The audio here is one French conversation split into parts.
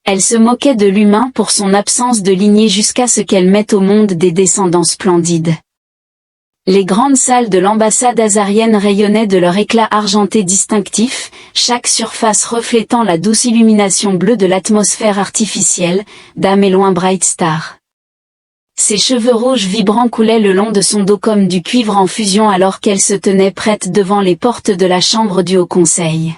Elle se moquait de l'humain pour son absence de lignée jusqu'à ce qu'elle mette au monde des descendants splendides. Les grandes salles de l'ambassade azarienne rayonnaient de leur éclat argenté distinctif, chaque surface reflétant la douce illumination bleue de l'atmosphère artificielle, d'Am Eloin Bright Star. Ses cheveux rouges vibrants coulaient le long de son dos comme du cuivre en fusion alors qu'elle se tenait prête devant les portes de la chambre du Haut Conseil.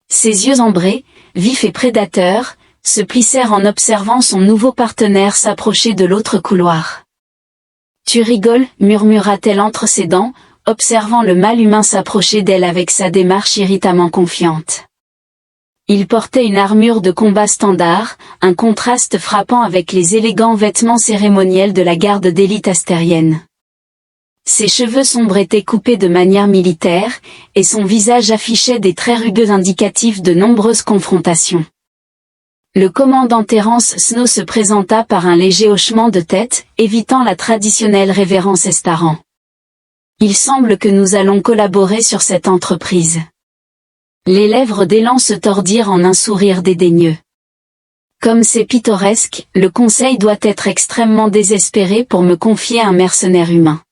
Ses yeux ambrés, vifs et prédateurs, se plissèrent en observant son nouveau partenaire s'approcher de l'autre couloir. « Tu rigoles » murmura-t-elle entre ses dents, observant le mâle humain s'approcher d'elle avec sa démarche irritamment confiante. Il portait une armure de combat standard, un contraste frappant avec les élégants vêtements cérémoniels de la garde d'élite astérienne. Ses cheveux sombres étaient coupés de manière militaire, et son visage affichait des traits rugueux indicatifs de nombreuses confrontations. Le commandant Terence Snow se présenta par un léger hochement de tête, évitant la traditionnelle révérence Estaran. « Il semble que nous allons collaborer sur cette entreprise. » Les lèvres d'Élan se tordirent en un sourire dédaigneux. « Comme c'est pittoresque, le conseil doit être extrêmement désespéré pour me confier un mercenaire humain. »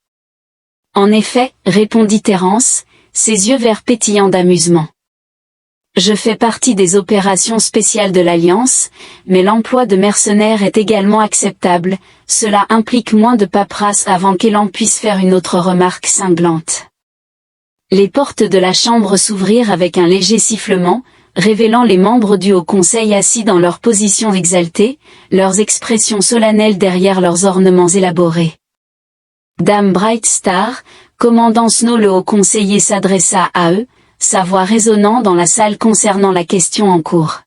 En effet, répondit Terence, ses yeux verts pétillants d'amusement. Je fais partie des opérations spéciales de l'Alliance, mais l'emploi de mercenaires est également acceptable, cela implique moins de paperasse avant qu'Élan puisse faire une autre remarque cinglante. Les portes de la chambre s'ouvrirent avec un léger sifflement, révélant les membres du Haut Conseil assis dans leurs positions exaltées, leurs expressions solennelles derrière leurs ornements élaborés. Dame Bright Star, commandant Snow le Haut Conseiller s'adressa à eux, sa voix résonnant dans la salle concernant la question en cours.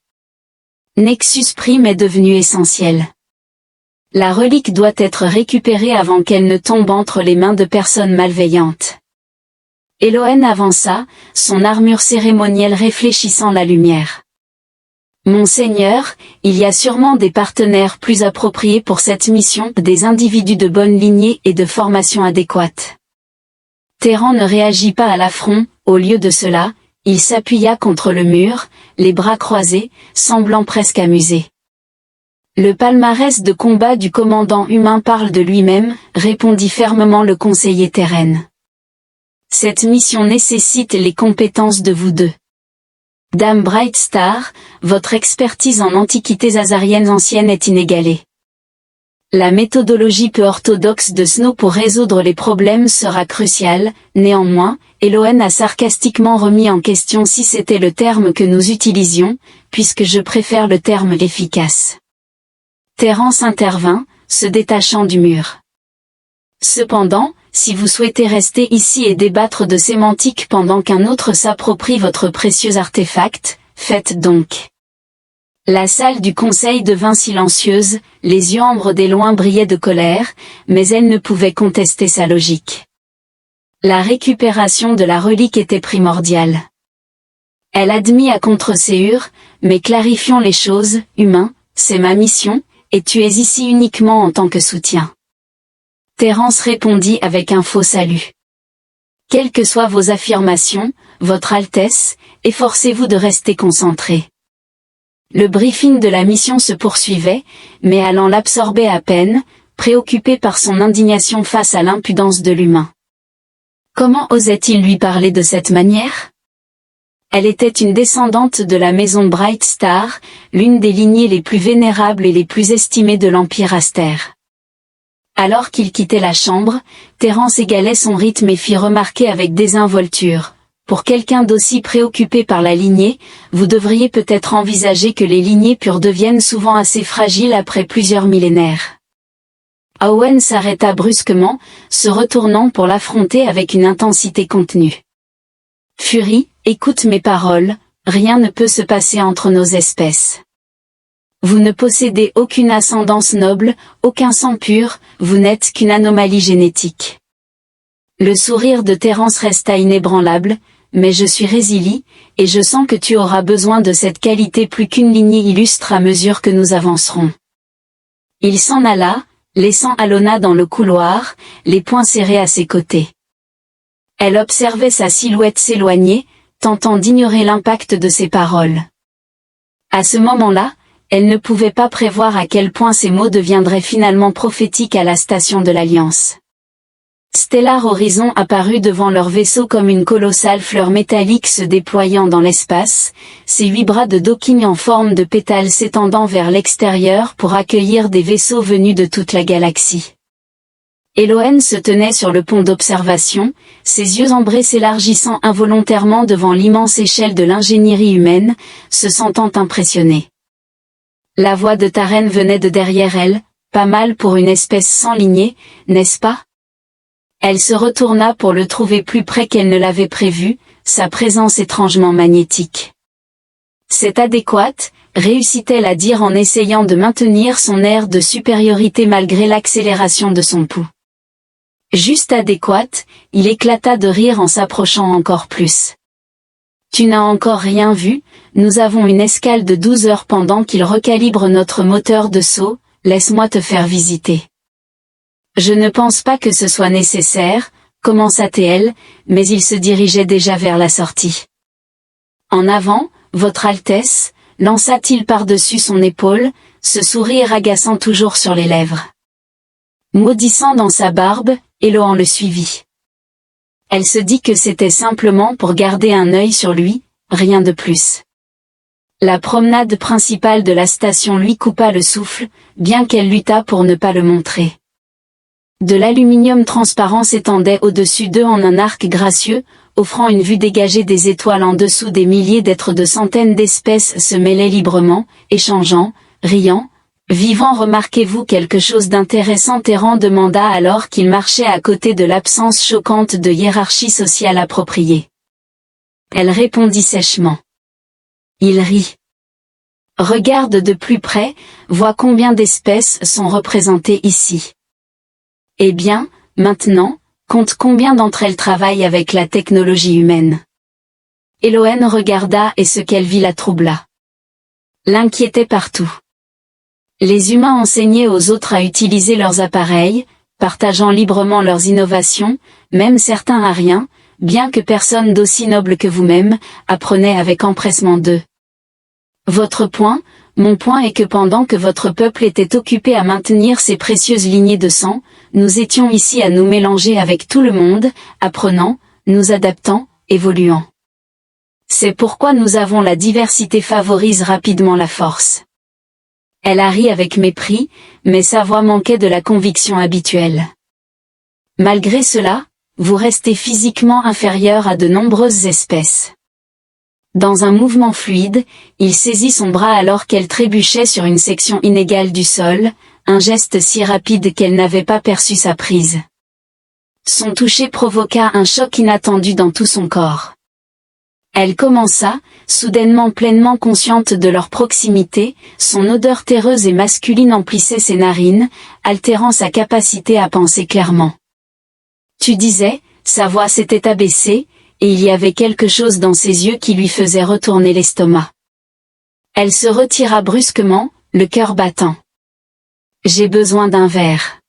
Nexus Prime est devenu essentiel. La relique doit être récupérée avant qu'elle ne tombe entre les mains de personnes malveillantes. Elohen avança, son armure cérémonielle réfléchissant la lumière. Monseigneur, il y a sûrement des partenaires plus appropriés pour cette mission, des individus de bonne lignée et de formation adéquate. Terran ne réagit pas à l'affront, au lieu de cela, il s'appuya contre le mur, les bras croisés, semblant presque amusé. Le palmarès de combat du commandant humain parle de lui-même, répondit fermement le conseiller Terren. Cette mission nécessite les compétences de vous deux. Dame Bright Star, votre expertise en antiquités azariennes anciennes est inégalée. La méthodologie peu orthodoxe de Snow pour résoudre les problèmes sera cruciale, néanmoins, Elohen a sarcastiquement remis en question si c'était le terme que nous utilisions, puisque je préfère le terme efficace. Terence intervint, se détachant du mur. Cependant, si vous souhaitez rester ici et débattre de sémantique pendant qu'un autre s'approprie votre précieux artefact, faites donc. La salle du conseil devint silencieuse, les yeux ambres d'Éloin brillaient de colère, mais elle ne pouvait contester sa logique. La récupération de la relique était primordiale. Elle admit à contre-séure, mais clarifions les choses, humain, c'est ma mission, et tu es ici uniquement en tant que soutien. Terence répondit avec un faux salut. Quelles que soient vos affirmations, Votre Altesse, efforcez-vous de rester concentré. Le briefing de la mission se poursuivait, mais Alan l'absorbait à peine, préoccupé par son indignation face à l'impudence de l'humain. Comment osait-il lui parler de cette manière? Elle était une descendante de la maison Bright Star, l'une des lignées les plus vénérables et les plus estimées de l'Empire Aster. Alors qu'il quittait la chambre, Terence égalait son rythme et fit remarquer avec désinvolture. Pour quelqu'un d'aussi préoccupé par la lignée, vous devriez peut-être envisager que les lignées pures deviennent souvent assez fragiles après plusieurs millénaires. Owen s'arrêta brusquement, se retournant pour l'affronter avec une intensité contenue. Fury, écoute mes paroles, rien ne peut se passer entre nos espèces. Vous ne possédez aucune ascendance noble, aucun sang pur, vous n'êtes qu'une anomalie génétique. Le sourire de Terence resta inébranlable, mais je suis Résilie, et je sens que tu auras besoin de cette qualité plus qu'une lignée illustre à mesure que nous avancerons. Il s'en alla, laissant Alona dans le couloir, les poings serrés à ses côtés. Elle observait sa silhouette s'éloigner, tentant d'ignorer l'impact de ses paroles. À ce moment-là, Elle ne pouvait pas prévoir à quel point ces mots deviendraient finalement prophétiques à la station de l'Alliance. Stellar Horizon apparut devant leur vaisseau comme une colossale fleur métallique se déployant dans l'espace, ses 8 bras de docking en forme de pétales s'étendant vers l'extérieur pour accueillir des vaisseaux venus de toute la galaxie. Elohen se tenait sur le pont d'observation, ses yeux ambrés s'élargissant involontairement devant l'immense échelle de l'ingénierie humaine, se sentant impressionnée. La voix de Taren venait de derrière elle, pas mal pour une espèce sans lignée, n'est-ce pas? Elle se retourna pour le trouver plus près qu'elle ne l'avait prévu, sa présence étrangement magnétique. C'est adéquate, réussit-elle à dire en essayant de maintenir son air de supériorité malgré l'accélération de son pouls. Juste adéquate, il éclata de rire en s'approchant encore plus. Tu n'as encore rien vu, nous avons une escale de 12 heures pendant qu'il recalibre notre moteur de saut, laisse-moi te faire visiter. Je ne pense pas que ce soit nécessaire, commença-t-elle, mais il se dirigeait déjà vers la sortie. En avant, Votre Altesse, lança-t-il par-dessus son épaule, ce sourire agaçant toujours sur les lèvres. Maudissant dans sa barbe, Elohen le suivit. Elle se dit que c'était simplement pour garder un œil sur lui, rien de plus. La promenade principale de la station lui coupa le souffle, bien qu'elle luttât pour ne pas le montrer. De l'aluminium transparent s'étendait au-dessus d'eux en un arc gracieux, offrant une vue dégagée des étoiles en dessous des milliers d'êtres de centaines d'espèces se mêlaient librement, échangeant, riant, vivant. Remarquez-vous quelque chose d'intéressant? Terran demanda alors qu'il marchait à côté de l'absence choquante de hiérarchie sociale appropriée. Elle répondit sèchement. Il rit. Regarde de plus près, vois combien d'espèces sont représentées ici. Eh bien, maintenant, compte combien d'entre elles travaillent avec la technologie humaine. Elohen regarda et ce qu'elle vit la troubla. L'inquiétait partout. Les humains enseignaient aux autres à utiliser leurs appareils, partageant librement leurs innovations, même certains à rien, bien que personne d'aussi noble que vous-même, apprenait avec empressement d'eux. Votre point, mon point est que pendant que votre peuple était occupé à maintenir ses précieuses lignées de sang, nous étions ici à nous mélanger avec tout le monde, apprenant, nous adaptant, évoluant. C'est pourquoi nous avons la diversité favorise rapidement la force. Elle a ri avec mépris, mais sa voix manquait de la conviction habituelle. Malgré cela, vous restez physiquement inférieur à de nombreuses espèces. Dans un mouvement fluide, il saisit son bras alors qu'elle trébuchait sur une section inégale du sol, un geste si rapide qu'elle n'avait pas perçu sa prise. Son toucher provoqua un choc inattendu dans tout son corps. Elle commença, soudainement pleinement consciente de leur proximité, son odeur terreuse et masculine emplissait ses narines, altérant sa capacité à penser clairement. Tu disais, sa voix s'était abaissée, et il y avait quelque chose dans ses yeux qui lui faisait retourner l'estomac. Elle se retira brusquement, le cœur battant. J'ai besoin d'un verre.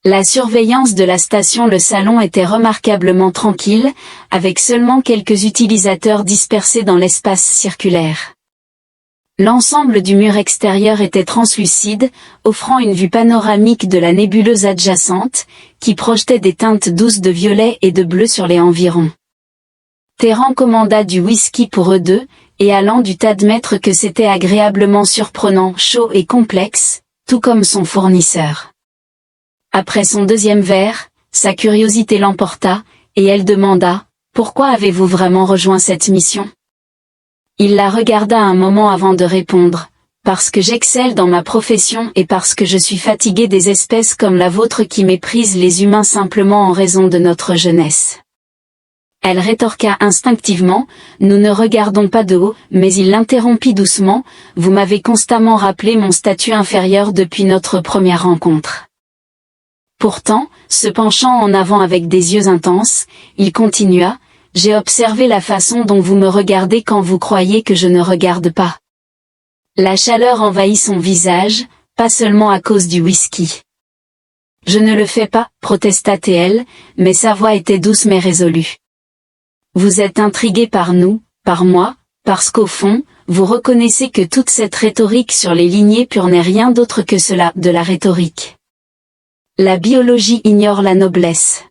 La surveillance de la station Le Salon était remarquablement tranquille, avec seulement quelques utilisateurs dispersés dans l'espace circulaire. L'ensemble du mur extérieur était translucide, offrant une vue panoramique de la nébuleuse adjacente, qui projetait des teintes douces de violet et de bleu sur les environs. Terran commanda du whisky pour eux deux, et Alan dut admettre que c'était agréablement surprenant, chaud et complexe, tout comme son fournisseur. Après son deuxième verre, sa curiosité l'emporta, et elle demanda « Pourquoi avez-vous vraiment rejoint cette mission ?» Il la regarda un moment avant de répondre « Parce que j'excelle dans ma profession et parce que je suis fatigué des espèces comme la vôtre qui méprisent les humains simplement en raison de notre jeunesse. » Elle rétorqua instinctivement, nous ne regardons pas de haut, mais il l'interrompit doucement, vous m'avez constamment rappelé mon statut inférieur depuis notre première rencontre. Pourtant, se penchant en avant avec des yeux intenses, il continua, j'ai observé la façon dont vous me regardez quand vous croyez que je ne regarde pas. La chaleur envahit son visage, pas seulement à cause du whisky. Je ne le fais pas, protesta-t-elle, mais sa voix était douce mais résolue. Vous êtes intrigué par nous, par moi, parce qu'au fond, vous reconnaissez que toute cette rhétorique sur les lignées pures n'est rien d'autre que cela, de la rhétorique. La biologie ignore la noblesse.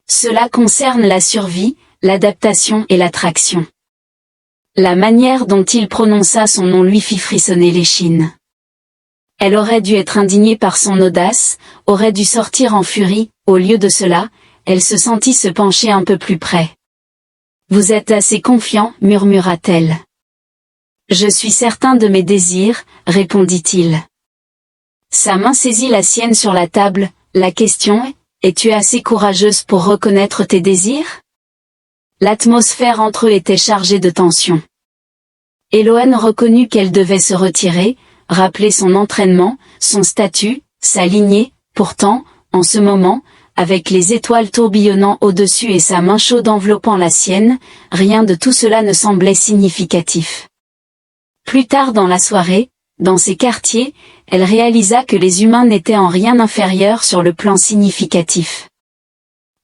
Cela concerne la survie, l'adaptation et l'attraction. La manière dont il prononça son nom lui fit frissonner l'échine. Elle aurait dû être indignée par son audace, aurait dû sortir en furie, au lieu de cela, elle se sentit se pencher un peu plus près. « Vous êtes assez confiant, murmura-t-elle. »« Je suis certain de mes désirs, répondit-il. » Sa main saisit la sienne sur la table, la question est, es-tu assez courageuse pour reconnaître tes désirs? L'atmosphère entre eux était chargée de tension. Eloane reconnut qu'elle devait se retirer, rappeler son entraînement, son statut, sa lignée, pourtant, en ce moment, avec les étoiles tourbillonnant au-dessus et sa main chaude enveloppant la sienne, rien de tout cela ne semblait significatif. Plus tard dans la soirée, dans ces quartiers, elle réalisa que les humains n'étaient en rien inférieurs sur le plan significatif.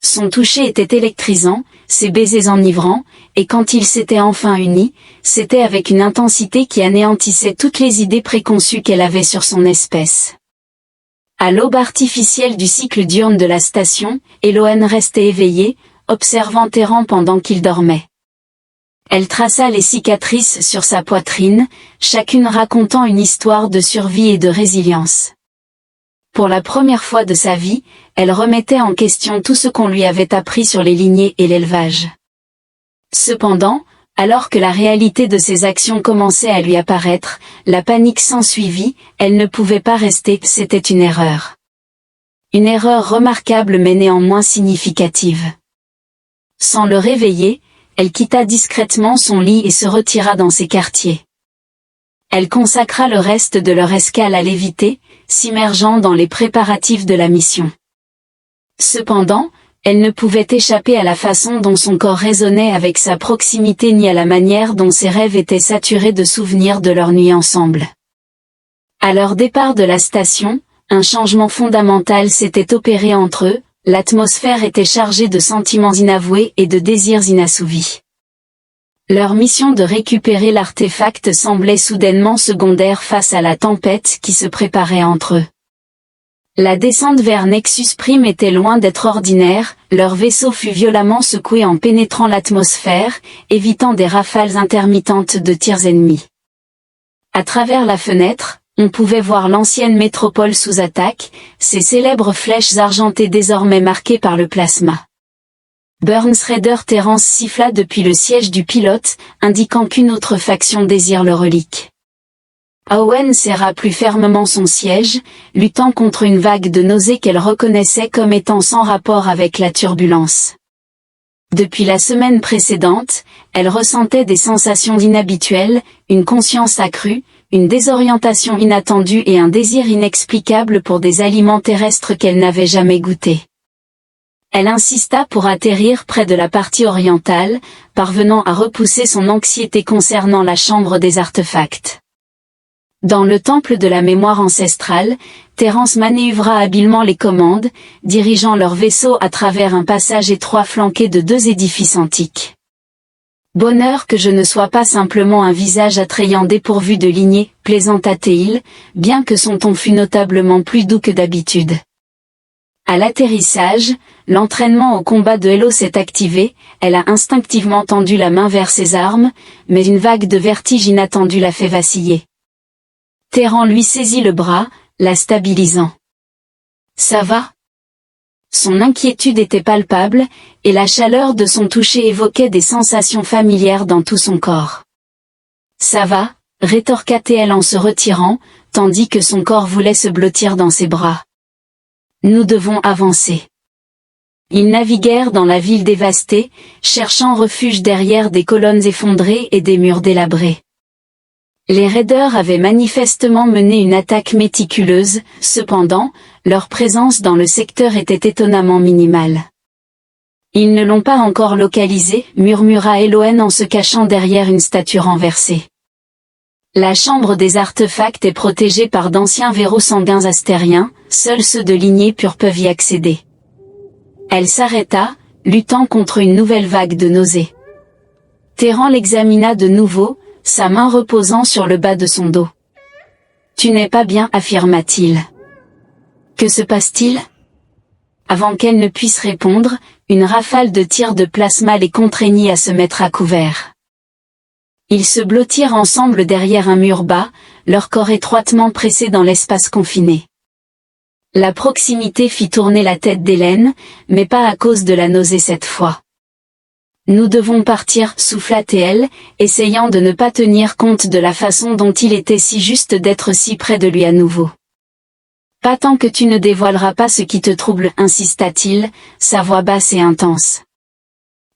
Son toucher était électrisant, ses baisers enivrants, et quand ils s'étaient enfin unis, c'était avec une intensité qui anéantissait toutes les idées préconçues qu'elle avait sur son espèce. À l'aube artificielle du cycle diurne de la station, Eloane restait éveillée, observant Terran pendant qu'il dormait. Elle traça les cicatrices sur sa poitrine, chacune racontant une histoire de survie et de résilience. Pour la première fois de sa vie, elle remettait en question tout ce qu'on lui avait appris sur les lignées et l'élevage. Cependant, alors que la réalité de ses actions commençait à lui apparaître, la panique s'ensuivit, elle ne pouvait pas rester, c'était une erreur. Une erreur remarquable mais néanmoins significative. Sans le réveiller, elle quitta discrètement son lit et se retira dans ses quartiers. Elle consacra le reste de leur escale à l'éviter, s'immergeant dans les préparatifs de la mission. Cependant, elle ne pouvait échapper à la façon dont son corps résonnait avec sa proximité ni à la manière dont ses rêves étaient saturés de souvenirs de leur nuit ensemble. À leur départ de la station, un changement fondamental s'était opéré entre eux, l'atmosphère était chargée de sentiments inavoués et de désirs inassouvis. Leur mission de récupérer l'artefact semblait soudainement secondaire face à la tempête qui se préparait entre eux. La descente vers Nexus Prime était loin d'être ordinaire, leur vaisseau fut violemment secoué en pénétrant l'atmosphère, évitant des rafales intermittentes de tirs ennemis. À travers la fenêtre, on pouvait voir l'ancienne métropole sous attaque, ses célèbres flèches argentées désormais marquées par le plasma. Burns Raider Terrence siffla depuis le siège du pilote, indiquant qu'une autre faction désire le relique. Owen serra plus fermement son siège, luttant contre une vague de nausées qu'elle reconnaissait comme étant sans rapport avec la turbulence. Depuis la semaine précédente, elle ressentait des sensations inhabituelles, une conscience accrue, une désorientation inattendue et un désir inexplicable pour des aliments terrestres qu'elle n'avait jamais goûtés. Elle insista pour atterrir près de la partie orientale, parvenant à repousser son anxiété concernant la chambre des artefacts. Dans le temple de la mémoire ancestrale, Terrence manœuvra habilement les commandes, dirigeant leur vaisseau à travers un passage étroit flanqué de 2 édifices antiques. Bonheur que je ne sois pas simplement un visage attrayant dépourvu de lignée, plaisanta-t-il, bien que son ton fût notablement plus doux que d'habitude. À l'atterrissage, l'entraînement au combat de Hello s'est activé, elle a instinctivement tendu la main vers ses armes, mais une vague de vertige inattendue l'a fait vaciller. Terran lui saisit le bras, la stabilisant. « Ça va ?» Son inquiétude était palpable, et la chaleur de son toucher évoquait des sensations familières dans tout son corps. « Ça va ?» rétorqua-t-elle en se retirant, tandis que son corps voulait se blottir dans ses bras. « Nous devons avancer. » Ils naviguèrent dans la ville dévastée, cherchant refuge derrière des colonnes effondrées et des murs délabrés. Les raiders avaient manifestement mené une attaque méticuleuse, cependant, leur présence dans le secteur était étonnamment minimale. « Ils ne l'ont pas encore localisé, » murmura Eloane en se cachant derrière une statue renversée. La chambre des artefacts est protégée par d'anciens verrous sanguins astériens, seuls ceux de lignée pure peuvent y accéder. Elle s'arrêta, luttant contre une nouvelle vague de nausées. Terran l'examina de nouveau, sa main reposant sur le bas de son dos. « Tu n'es pas bien, affirma-t-il. Que se passe-t-il » Avant qu'elle ne puisse répondre, une rafale de tirs de plasma les contraignit à se mettre à couvert. Ils se blottirent ensemble derrière un mur bas, leur corps étroitement pressés dans l'espace confiné. La proximité fit tourner la tête d'Hélène, mais pas à cause de la nausée cette fois. « Nous devons partir, souffla-t-elle, essayant de ne pas tenir compte de la façon dont il était si juste d'être si près de lui à nouveau. « Pas tant que tu ne dévoileras pas ce qui te trouble, insista-t-il, sa voix basse et intense.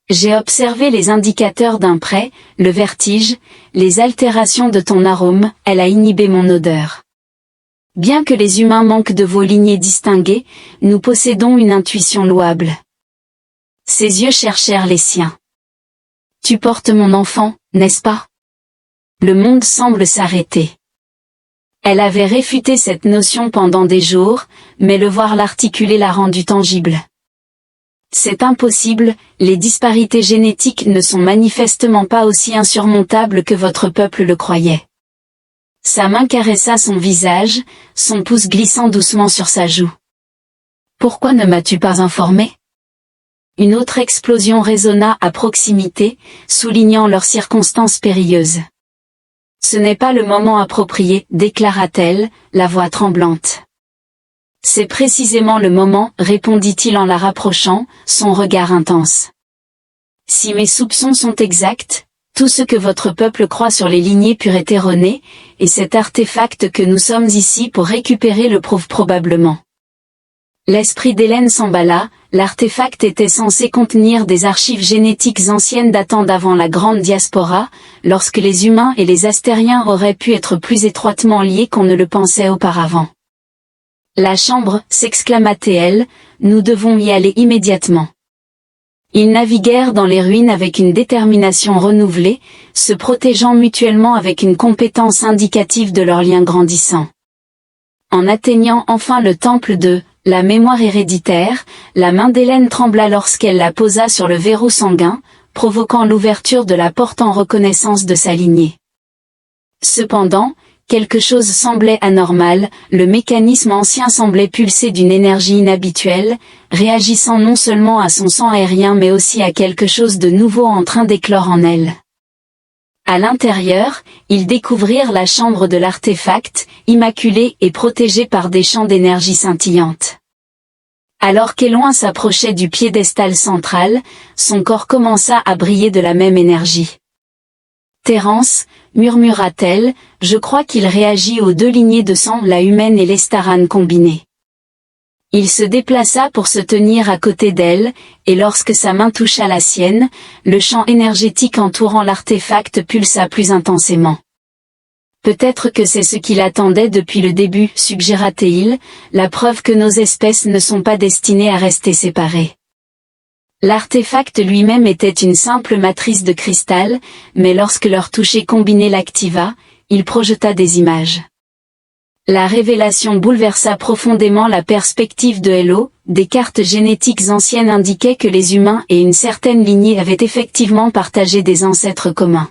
J'ai observé les indicateurs d'un près, le vertige, les altérations de ton arôme, elle a inhibé mon odeur. Bien que les humains manquent de vos lignées distinguées, nous possédons une intuition louable. » Ses yeux cherchèrent les siens. « Tu portes mon enfant, n'est-ce pas ?» Le monde semble s'arrêter. Elle avait réfuté cette notion pendant des jours, mais le voir l'articuler l'a rendue tangible. C'est impossible, les disparités génétiques ne sont manifestement pas aussi insurmontables que votre peuple le croyait. Sa main caressa son visage, son pouce glissant doucement sur sa joue. Pourquoi ne m'as-tu pas informé ? Une autre explosion résonna à proximité, soulignant leurs circonstances périlleuses. Ce n'est pas le moment approprié, déclara-t-elle, la voix tremblante. C'est précisément le moment, répondit-il en la rapprochant, son regard intense. Si mes soupçons sont exacts, tout ce que votre peuple croit sur les lignées pures est erroné, et cet artefact que nous sommes ici pour récupérer le prouve probablement. L'esprit d'Hélène s'emballa, l'artefact était censé contenir des archives génétiques anciennes datant d'avant la grande diaspora, lorsque les humains et les astériens auraient pu être plus étroitement liés qu'on ne le pensait auparavant. La chambre, s'exclama-t-elle, nous devons y aller immédiatement. Ils naviguèrent dans les ruines avec une détermination renouvelée, se protégeant mutuellement avec une compétence indicative de leur lien grandissant. En atteignant enfin le temple de la mémoire héréditaire, la main d'Hélène trembla lorsqu'elle la posa sur le verrou sanguin, provoquant l'ouverture de la porte en reconnaissance de sa lignée. Cependant, quelque chose semblait anormal, le mécanisme ancien semblait pulser d'une énergie inhabituelle, réagissant non seulement à son sang aérien mais aussi à quelque chose de nouveau en train d'éclore en elle. À l'intérieur, ils découvrirent la chambre de l'artefact, immaculée et protégée par des champs d'énergie scintillante. Alors qu'Éloin s'approchait du piédestal central, son corps commença à briller de la même énergie. « Terence, murmura-t-elle, je crois qu'il réagit aux deux lignées de sang, la humaine et l'estarane combinées. » Il se déplaça pour se tenir à côté d'elle, et lorsque sa main toucha la sienne, le champ énergétique entourant l'artefact pulsa plus intensément. Peut-être que c'est ce qu'il attendait depuis le début, suggéra-t-il, la preuve que nos espèces ne sont pas destinées à rester séparées. L'artefact lui-même était une simple matrice de cristal, mais lorsque leur toucher combiné l'activa, il projeta des images. La révélation bouleversa profondément la perspective de Hello, des cartes génétiques anciennes indiquaient que les humains et une certaine lignée avaient effectivement partagé des ancêtres communs.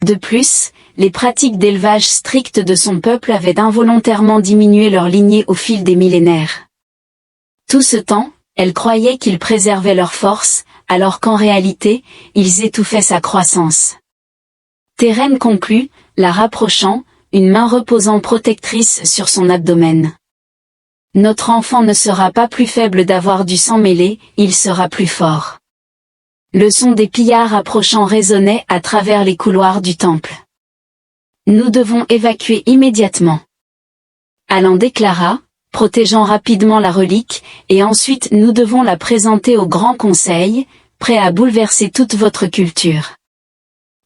De plus, les pratiques d'élevage strictes de son peuple avaient involontairement diminué leur lignée au fil des millénaires. Tout ce temps, elle croyait qu'ils préservaient leur force, alors qu'en réalité, ils étouffaient sa croissance. Térène conclut, la rapprochant, une main reposant protectrice sur son abdomen. Notre enfant ne sera pas plus faible d'avoir du sang mêlé, il sera plus fort. Le son des pillards approchant résonnait à travers les couloirs du temple. Nous devons évacuer immédiatement. Alan déclara, protégeant rapidement la relique, et ensuite nous devons la présenter au Grand Conseil, prêt à bouleverser toute votre culture.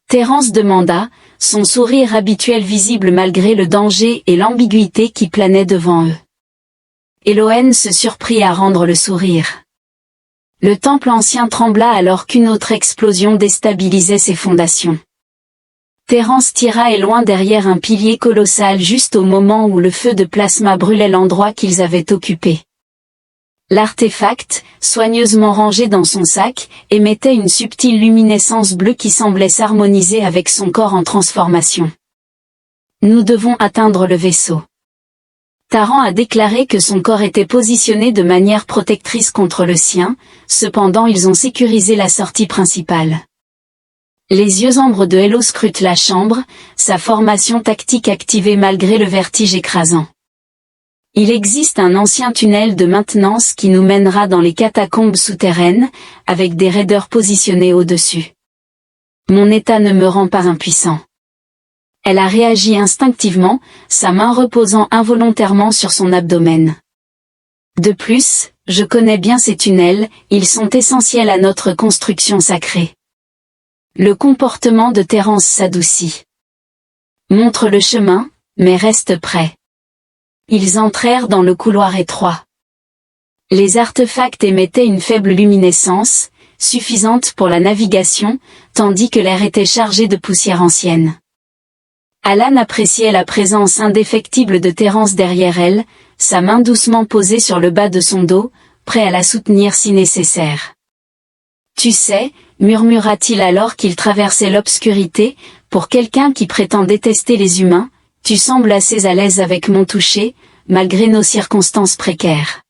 Terence demanda, son sourire habituel visible malgré le danger et l'ambiguïté qui planaient devant eux. Elohen se surprit à rendre le sourire. Le temple ancien trembla alors qu'une autre explosion déstabilisait ses fondations. Terence tira Elohen derrière un pilier colossal juste au moment où le feu de plasma brûlait l'endroit qu'ils avaient occupé. L'artefact, soigneusement rangé dans son sac, émettait une subtile luminescence bleue qui semblait s'harmoniser avec son corps en transformation. Nous devons atteindre le vaisseau. Taran a déclaré que son corps était positionné de manière protectrice contre le sien, cependant ils ont sécurisé la sortie principale. Les yeux ombres de Hello scrutent la chambre, sa formation tactique activée malgré le vertige écrasant. Il existe un ancien tunnel de maintenance qui nous mènera dans les catacombes souterraines, avec des raiders positionnés au-dessus. Mon état ne me rend pas impuissant. Elle a réagi instinctivement, sa main reposant involontairement sur son abdomen. De plus, je connais bien ces tunnels, ils sont essentiels à notre construction sacrée. Le comportement de Terence s'adoucit. Montre le chemin, mais reste prêt. Ils entrèrent dans le couloir étroit. Les artefacts émettaient une faible luminescence, suffisante pour la navigation, tandis que l'air était chargé de poussière ancienne. Alan appréciait la présence indéfectible de Terence derrière elle, sa main doucement posée sur le bas de son dos, prêt à la soutenir si nécessaire. « Tu sais » murmura-t-il alors qu'il traversait l'obscurité, « pour quelqu'un qui prétend détester les humains, tu sembles assez à l'aise avec mon toucher, malgré nos circonstances précaires. »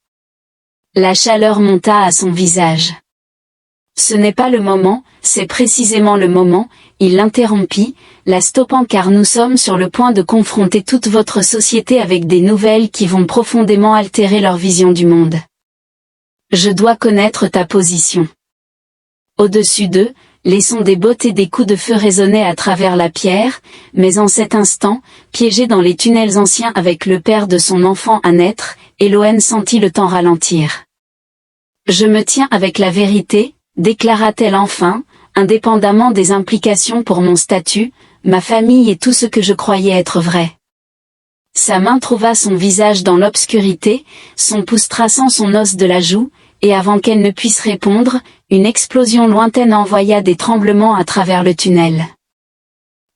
La chaleur monta à son visage. « Ce n'est pas le moment, c'est précisément le moment », il l'interrompit, la stoppant car nous sommes sur le point de confronter toute votre société avec des nouvelles qui vont profondément altérer leur vision du monde. Je dois connaître ta position. Au-dessus d'eux, les sons des bottes et des coups de feu résonnaient à travers la pierre, mais en cet instant, piégé dans les tunnels anciens avec le père de son enfant à naître, Elohen sentit le temps ralentir. « Je me tiens avec la vérité, déclara-t-elle enfin, indépendamment des implications pour mon statut, ma famille et tout ce que je croyais être vrai. » Sa main trouva son visage dans l'obscurité, son pouce traçant son os de la joue, et avant qu'elle ne puisse répondre, une explosion lointaine envoya des tremblements à travers le tunnel.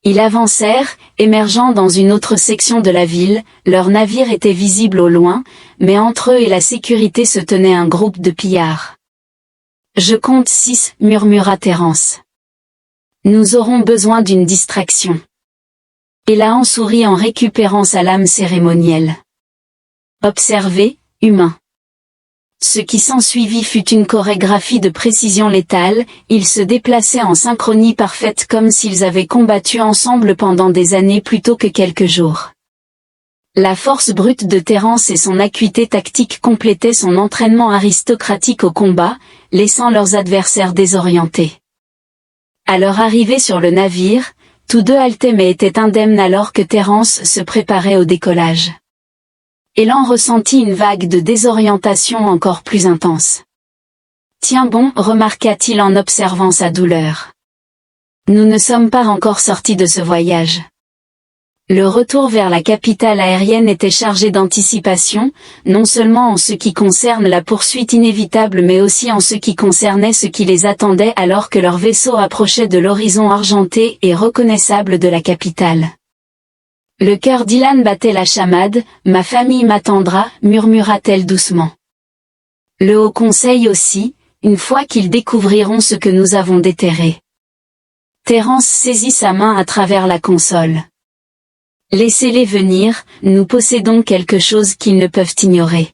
Ils avancèrent, émergeant dans une autre section de la ville, leur navire était visible au loin, mais entre eux et la sécurité se tenait un groupe de pillards. « Je compte 6, murmura Terence. Nous aurons besoin d'une distraction. Elaan sourit en récupérant sa lame cérémonielle. Observez, humain. Ce qui s'ensuivit fut une chorégraphie de précision létale, ils se déplaçaient en synchronie parfaite comme s'ils avaient combattu ensemble pendant des années plutôt que quelques jours. La force brute de Terence et son acuité tactique complétaient son entraînement aristocratique au combat, laissant leurs adversaires désorientés. À leur arrivée sur le navire, tous deux haletaient mais étaient indemnes alors que Terence se préparait au décollage. Elaan ressentit une vague de désorientation encore plus intense. « Tiens bon, remarqua-t-il en observant sa douleur. Nous ne sommes pas encore sortis de ce voyage. » Le retour vers la capitale aérienne était chargé d'anticipation, non seulement en ce qui concerne la poursuite inévitable mais aussi en ce qui concernait ce qui les attendait alors que leur vaisseau approchait de l'horizon argenté et reconnaissable de la capitale. Le cœur d'Ilan battait la chamade, « Ma famille m'attendra », murmura-t-elle doucement. Le Haut Conseil aussi, une fois qu'ils découvriront ce que nous avons déterré. Terence saisit sa main à travers la console. Laissez-les venir, nous possédons quelque chose qu'ils ne peuvent ignorer.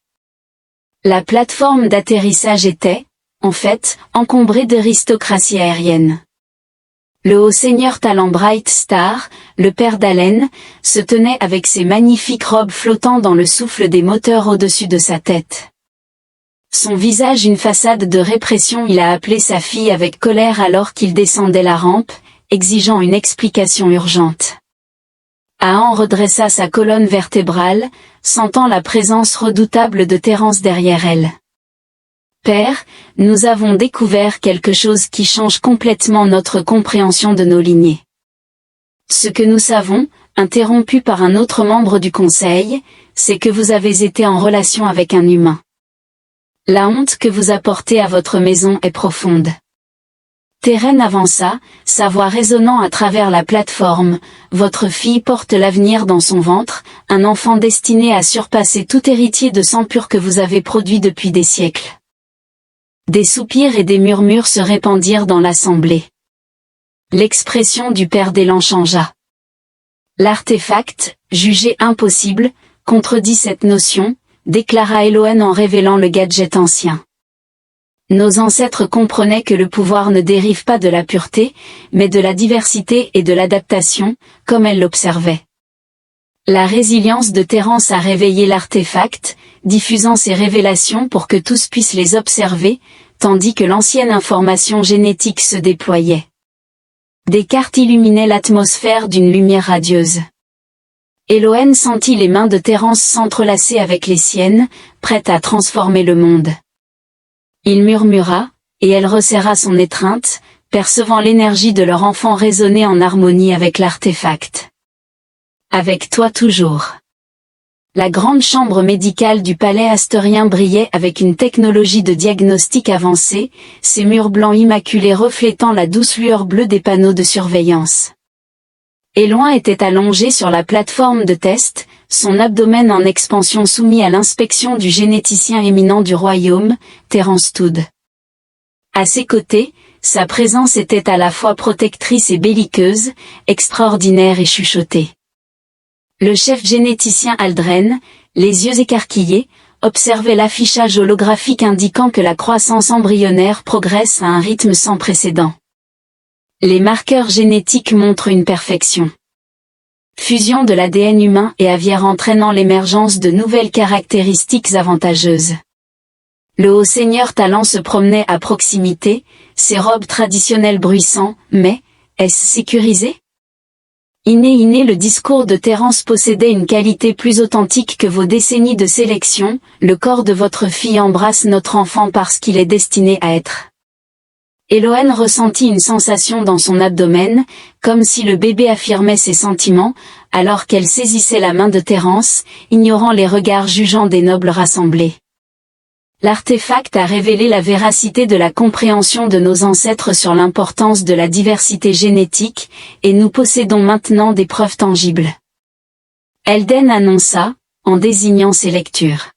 La plateforme d'atterrissage était, en fait, encombrée d'aristocratie aérienne. Le haut seigneur Talon Bright Star, le père d'Alen, se tenait avec ses magnifiques robes flottant dans le souffle des moteurs au-dessus de sa tête. Son visage une façade de répression, il a appelé sa fille avec colère alors qu'il descendait la rampe, exigeant une explication urgente. Ahan redressa sa colonne vertébrale, sentant la présence redoutable de Terence derrière elle. « Père, nous avons découvert quelque chose qui change complètement notre compréhension de nos lignées. Ce que nous savons, interrompu par un autre membre du Conseil, c'est que vous avez été en relation avec un humain. La honte que vous apportez à votre maison est profonde. Teren avança, sa voix résonnant à travers la plateforme. Votre fille porte l'avenir dans son ventre, un enfant destiné à surpasser tout héritier de sang pur que vous avez produit depuis des siècles. Des soupirs et des murmures se répandirent dans l'assemblée. L'expression du père d'Elan changea. L'artefact, jugé impossible, contredit cette notion, déclara Elohen en révélant le gadget ancien. Nos ancêtres comprenaient que le pouvoir ne dérive pas de la pureté, mais de la diversité et de l'adaptation, comme elle l'observait. La résilience de Terence a réveillé l'artefact, diffusant ses révélations pour que tous puissent les observer, tandis que l'ancienne information génétique se déployait. Des cartes illuminaient l'atmosphère d'une lumière radieuse. Elohen sentit les mains de Terence s'entrelacer avec les siennes, prêtes à transformer le monde. Il murmura, et elle resserra son étreinte, percevant l'énergie de leur enfant résonner en harmonie avec l'artefact. Avec toi toujours. La grande chambre médicale du palais astorien brillait avec une technologie de diagnostic avancée, ses murs blancs immaculés reflétant la douce lueur bleue des panneaux de surveillance. Elohen était allongé sur la plateforme de test, son abdomen en expansion soumis à l'inspection du généticien éminent du royaume, Terence Tood. À ses côtés, sa présence était à la fois protectrice et belliqueuse, extraordinaire et chuchotée. Le chef généticien Aldren, les yeux écarquillés, observait l'affichage holographique indiquant que la croissance embryonnaire progresse à un rythme sans précédent. Les marqueurs génétiques montrent une perfection. Fusion de l'ADN humain et aviaire entraînant l'émergence de nouvelles caractéristiques avantageuses. Le haut seigneur Talent se promenait à proximité, ses robes traditionnelles bruissant, mais, est-ce sécurisé? Inné, le discours de Terence possédait une qualité plus authentique que vos décennies de sélection, le corps de votre fille embrasse notre enfant parce qu'il est destiné à être. Elohen ressentit une sensation dans son abdomen, comme si le bébé affirmait ses sentiments, alors qu'elle saisissait la main de Terence, ignorant les regards jugeants des nobles rassemblés. L'artefact a révélé la véracité de la compréhension de nos ancêtres sur l'importance de la diversité génétique, et nous possédons maintenant des preuves tangibles. Elden annonça, en désignant ses lectures.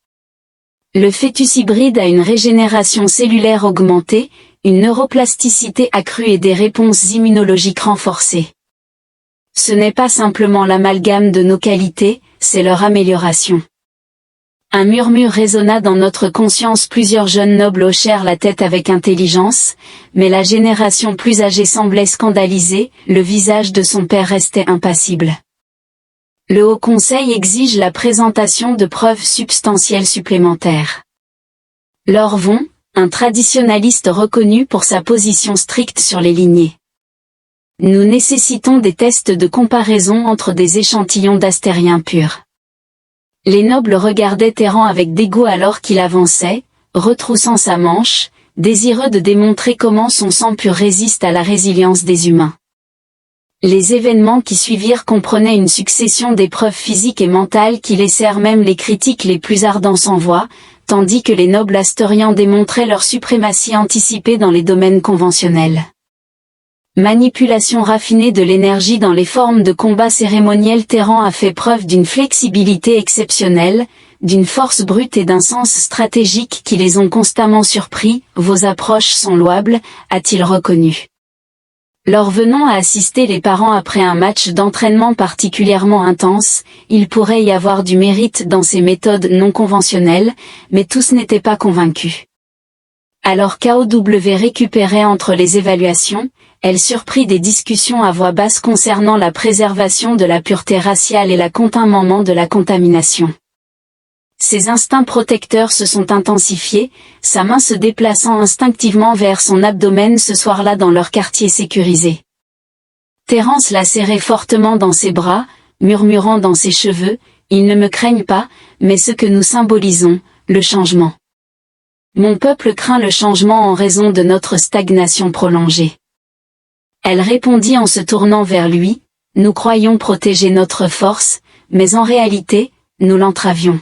Le fœtus hybride a une régénération cellulaire augmentée, une neuroplasticité accrue et des réponses immunologiques renforcées. Ce n'est pas simplement l'amalgame de nos qualités, c'est leur amélioration. Un murmure résonna dans notre conscience, plusieurs jeunes nobles hochèrent la tête avec intelligence, mais la génération plus âgée semblait scandalisée, le visage de son père restait impassible. Le Haut Conseil exige la présentation de preuves substantielles supplémentaires. Lorvon, un traditionnaliste reconnu pour sa position stricte sur les lignées. Nous nécessitons des tests de comparaison entre des échantillons d'astériens purs. Les nobles regardaient Terran avec dégoût alors qu'il avançait, retroussant sa manche, désireux de démontrer comment son sang pur résiste à la résilience des humains. Les événements qui suivirent comprenaient une succession d'épreuves physiques et mentales qui laissèrent même les critiques les plus ardents sans voix, tandis que les nobles astoriens démontraient leur suprématie anticipée dans les domaines conventionnels. Manipulation raffinée de l'énergie dans les formes de combat cérémoniel. Terran a fait preuve d'une flexibilité exceptionnelle, d'une force brute et d'un sens stratégique qui les ont constamment surpris. Vos approches sont louables, a-t-il reconnu. Lors venant à assister les parents après un match d'entraînement particulièrement intense, il pourrait y avoir du mérite dans ces méthodes non conventionnelles, mais tous n'étaient pas convaincus. Alors KOW récupérait entre les évaluations, elle surprit des discussions à voix basse concernant la préservation de la pureté raciale et la contamination de la contamination. Ses instincts protecteurs se sont intensifiés, sa main se déplaçant instinctivement vers son abdomen ce soir-là dans leur quartier sécurisé. Terence la serrait fortement dans ses bras, murmurant dans ses cheveux, « Ils ne me craignent pas, mais ce que nous symbolisons, le changement. Mon peuple craint le changement en raison de notre stagnation prolongée. » Elle répondit en se tournant vers lui, « Nous croyons protéger notre force, mais en réalité, nous l'entravions. »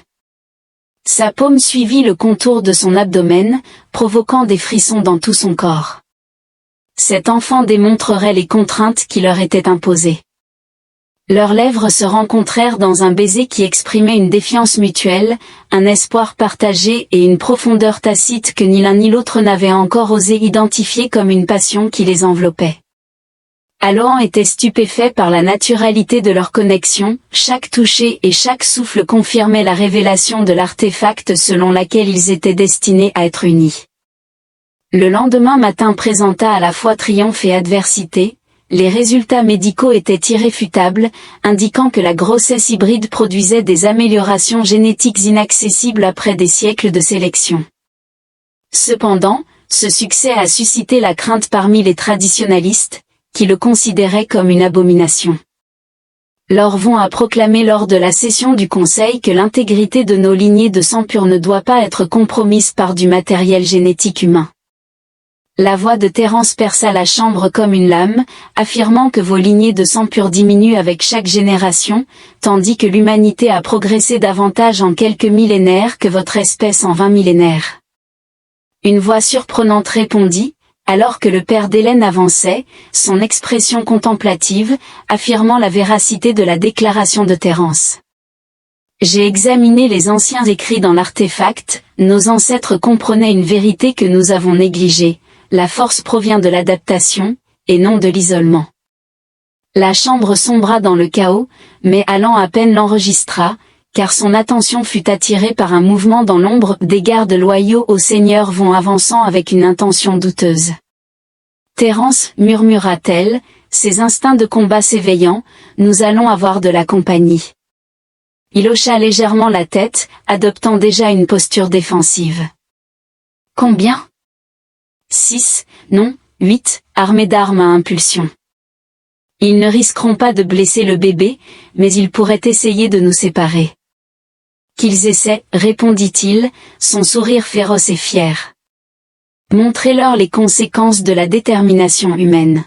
Sa paume suivit le contour de son abdomen, provoquant des frissons dans tout son corps. cet enfant démontrerait les contraintes qui leur étaient imposées. Leurs lèvres se rencontrèrent dans un baiser qui exprimait une défiance mutuelle, un espoir partagé et une profondeur tacite que ni l'un ni l'autre n'avaient encore osé identifier comme une passion qui les enveloppait. Alohan était stupéfait par la naturalité de leur connexion, chaque toucher et chaque souffle confirmait la révélation de l'artefact selon laquelle ils étaient destinés à être unis. Le lendemain matin présenta à la fois triomphe et adversité. Les résultats médicaux étaient irréfutables, indiquant que la grossesse hybride produisait des améliorations génétiques inaccessibles après des siècles de sélection. Cependant, ce succès a suscité la crainte parmi les traditionalistes, qui le considéraient comme une abomination. L'Orvon a proclamé lors de la session du Conseil que l'intégrité de nos lignées de sang pur ne doit pas être compromise par du matériel génétique humain. La voix de Terence perça la chambre comme une lame, affirmant que vos lignées de sang pur diminuent avec chaque génération, tandis que l'humanité a progressé davantage en quelques millénaires que votre espèce en 20 millénaires. Une voix surprenante répondit, alors que le père d'Hélène avançait, son expression contemplative, affirmant la véracité de la déclaration de Terence. J'ai examiné les anciens écrits dans l'artefact, nos ancêtres comprenaient une vérité que nous avons négligée. La force provient de l'adaptation, et non de l'isolement. La chambre sombra dans le chaos, mais Alan à peine l'enregistra, car son attention fut attirée par un mouvement dans l'ombre. Des gardes loyaux au Seigneur vont avançant avec une intention douteuse. Terence, murmura-t-elle, ses instincts de combat s'éveillant, nous allons avoir de la compagnie. Il hocha légèrement la tête, adoptant déjà une posture défensive. Combien ? 6, non, 8, armés d'armes à impulsion. Ils ne risqueront pas de blesser le bébé, mais ils pourraient essayer de nous séparer. Qu'ils essaient, répondit-il, son sourire féroce et fier. Montrez-leur les conséquences de la détermination humaine.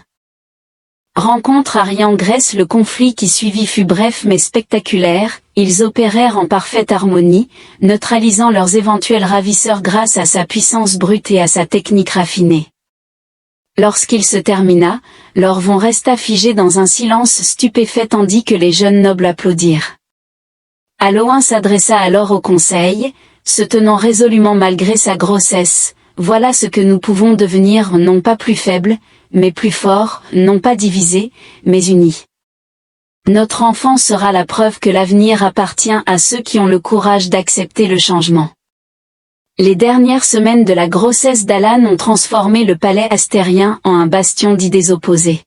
Rencontre Ari en Grèce. Le conflit qui suivit fut bref mais spectaculaire, ils opérèrent en parfaite harmonie, neutralisant leurs éventuels ravisseurs grâce à sa puissance brute et à sa technique raffinée. Lorsqu'il se termina, l'Orvon resta figé dans un silence stupéfait tandis que les jeunes nobles applaudirent. Alohan s'adressa alors au conseil, se tenant résolument malgré sa grossesse, voilà ce que nous pouvons devenir, non pas plus faibles, mais plus forts, non pas divisés, mais unis. Notre enfant sera la preuve que l'avenir appartient à ceux qui ont le courage d'accepter le changement. Les dernières semaines de la grossesse d'Alan ont transformé le palais astérien en un bastion d'idées opposées.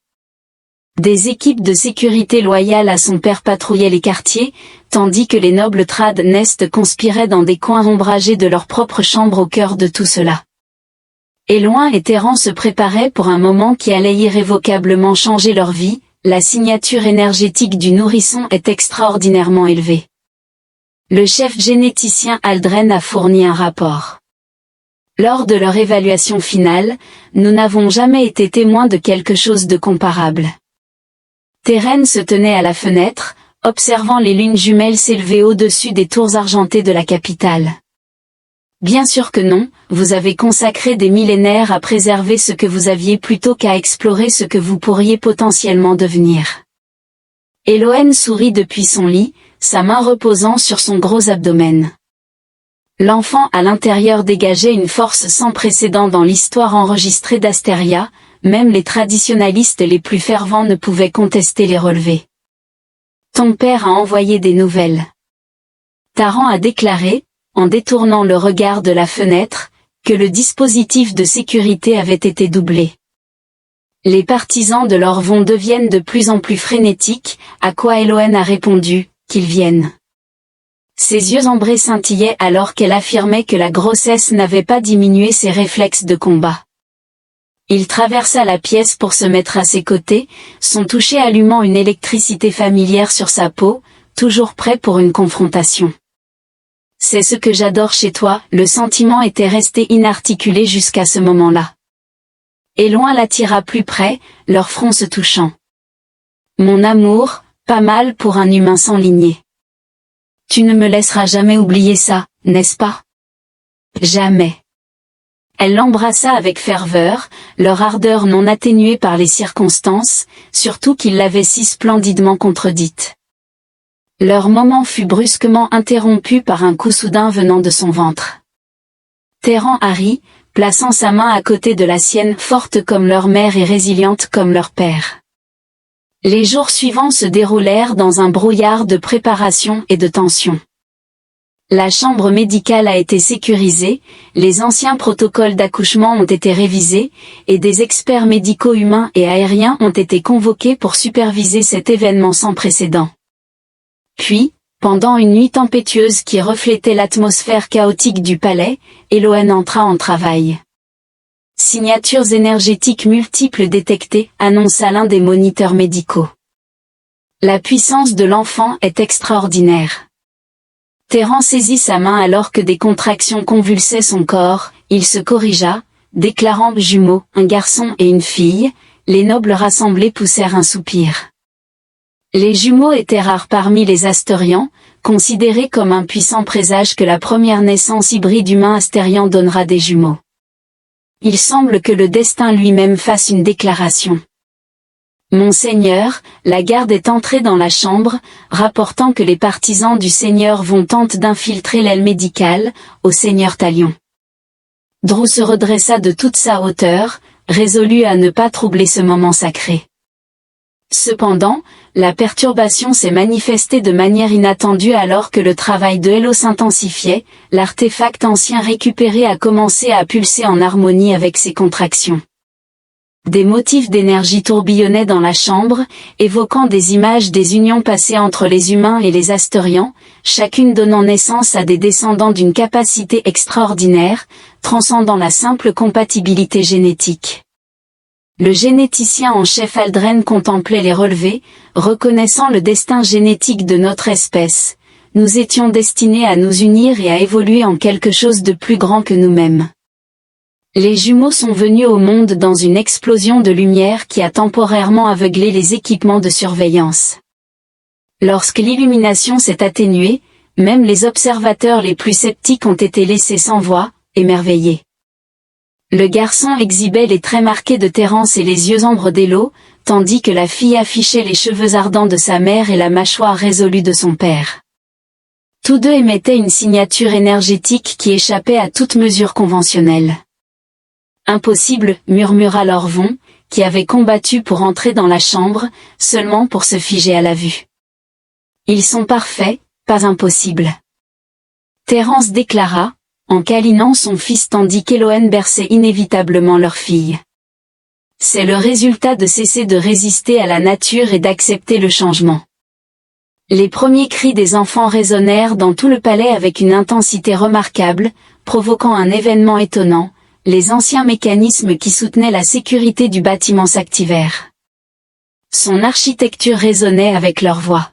Des équipes de sécurité loyales à son père patrouillaient les quartiers, tandis que les nobles trad nest conspiraient dans des coins ombragés de leur propre chambre au cœur de tout cela. Éloin et Terran se préparaient pour un moment qui allait irrévocablement changer leur vie. La signature énergétique du nourrisson est extraordinairement élevée. Le chef généticien Aldren a fourni un rapport. Lors de leur évaluation finale, nous n'avons jamais été témoins de quelque chose de comparable. Teren se tenait à la fenêtre, observant les lunes jumelles s'élever au-dessus des tours argentées de la capitale. Bien sûr que non, vous avez consacré des millénaires à préserver ce que vous aviez plutôt qu'à explorer ce que vous pourriez potentiellement devenir. Elohen sourit depuis son lit, sa main reposant sur son gros abdomen. L'enfant à l'intérieur dégageait une force sans précédent dans l'histoire enregistrée d'Astéria, même les traditionalistes les plus fervents ne pouvaient contester les relevés. Ton père a envoyé des nouvelles. Taran a déclaré, en détournant le regard de la fenêtre, que le dispositif de sécurité avait été doublé. Les partisans de l'Orvon deviennent de plus en plus frénétiques, à quoi Elohen a répondu, qu'ils viennent. Ses yeux ambrés scintillaient alors qu'elle affirmait que la grossesse n'avait pas diminué ses réflexes de combat. Il traversa la pièce pour se mettre à ses côtés, son toucher allumant une électricité familière sur sa peau, toujours prêt pour une confrontation. C'est ce que j'adore chez toi, le sentiment était resté inarticulé jusqu'à ce moment-là. Et loin l'attira plus près, leurs fronts se touchant. Mon amour, pas mal pour un humain sans lignée. Tu ne me laisseras jamais oublier ça, n'est-ce pas? Jamais. Elle l'embrassa avec ferveur, leur ardeur non atténuée par les circonstances, surtout qu'il l'avait si splendidement contredite. Leur moment fut brusquement interrompu par un coup soudain venant de son ventre. Terran Harry, plaçant sa main à côté de la sienne, forte comme leur mère et résiliente comme leur père. Les jours suivants se déroulèrent dans un brouillard de préparation et de tension. La chambre médicale a été sécurisée, les anciens protocoles d'accouchement ont été révisés, et des experts médicaux humains et aériens ont été convoqués pour superviser cet événement sans précédent. Puis, pendant une nuit tempétueuse qui reflétait l'atmosphère chaotique du palais, Elohen entra en travail. Signatures énergétiques multiples détectées, annonça l'un des moniteurs médicaux. La puissance de l'enfant est extraordinaire. Terran saisit sa main alors que des contractions convulsaient son corps, il se corrigea, déclarant jumeaux, un garçon et une fille, les nobles rassemblés poussèrent un soupir. Les jumeaux étaient rares parmi les Astériens, considérés comme un puissant présage que la première naissance hybride humain-astérien donnera des jumeaux. Il semble que le destin lui-même fasse une déclaration. Monseigneur, la garde est entrée dans la chambre, rapportant que les partisans du Seigneur vont tenter d'infiltrer l'aile médicale, au Seigneur Talion. Drew se redressa de toute sa hauteur, résolu à ne pas troubler ce moment sacré. Cependant, la perturbation s'est manifestée de manière inattendue alors que le travail de Hélo s'intensifiait, l'artefact ancien récupéré a commencé à pulser en harmonie avec ses contractions. Des motifs d'énergie tourbillonnaient dans la chambre, évoquant des images des unions passées entre les humains et les Astériens, chacune donnant naissance à des descendants d'une capacité extraordinaire, transcendant la simple compatibilité génétique. Le généticien en chef Aldren contemplait les relevés, reconnaissant le destin génétique de notre espèce. Nous étions destinés à nous unir et à évoluer en quelque chose de plus grand que nous-mêmes. Les jumeaux sont venus au monde dans une explosion de lumière qui a temporairement aveuglé les équipements de surveillance. Lorsque l'illumination s'est atténuée, même les observateurs les plus sceptiques ont été laissés sans voix, émerveillés. Le garçon exhibait les traits marqués de Terrance et les yeux ambres d'Hélo, tandis que la fille affichait les cheveux ardents de sa mère et la mâchoire résolue de son père. Tous deux émettaient une signature énergétique qui échappait à toute mesure conventionnelle. Impossible, murmura Lorvon, qui avait combattu pour entrer dans la chambre, seulement pour se figer à la vue. Ils sont parfaits, pas impossible. Terrance déclara, en câlinant son fils tandis qu'Elohen berçait inévitablement leur fille. C'est le résultat de cesser de résister à la nature et d'accepter le changement. Les premiers cris des enfants résonnèrent dans tout le palais avec une intensité remarquable, provoquant un événement étonnant. Les anciens mécanismes qui soutenaient la sécurité du bâtiment s'activèrent. Son architecture résonnait avec leur voix.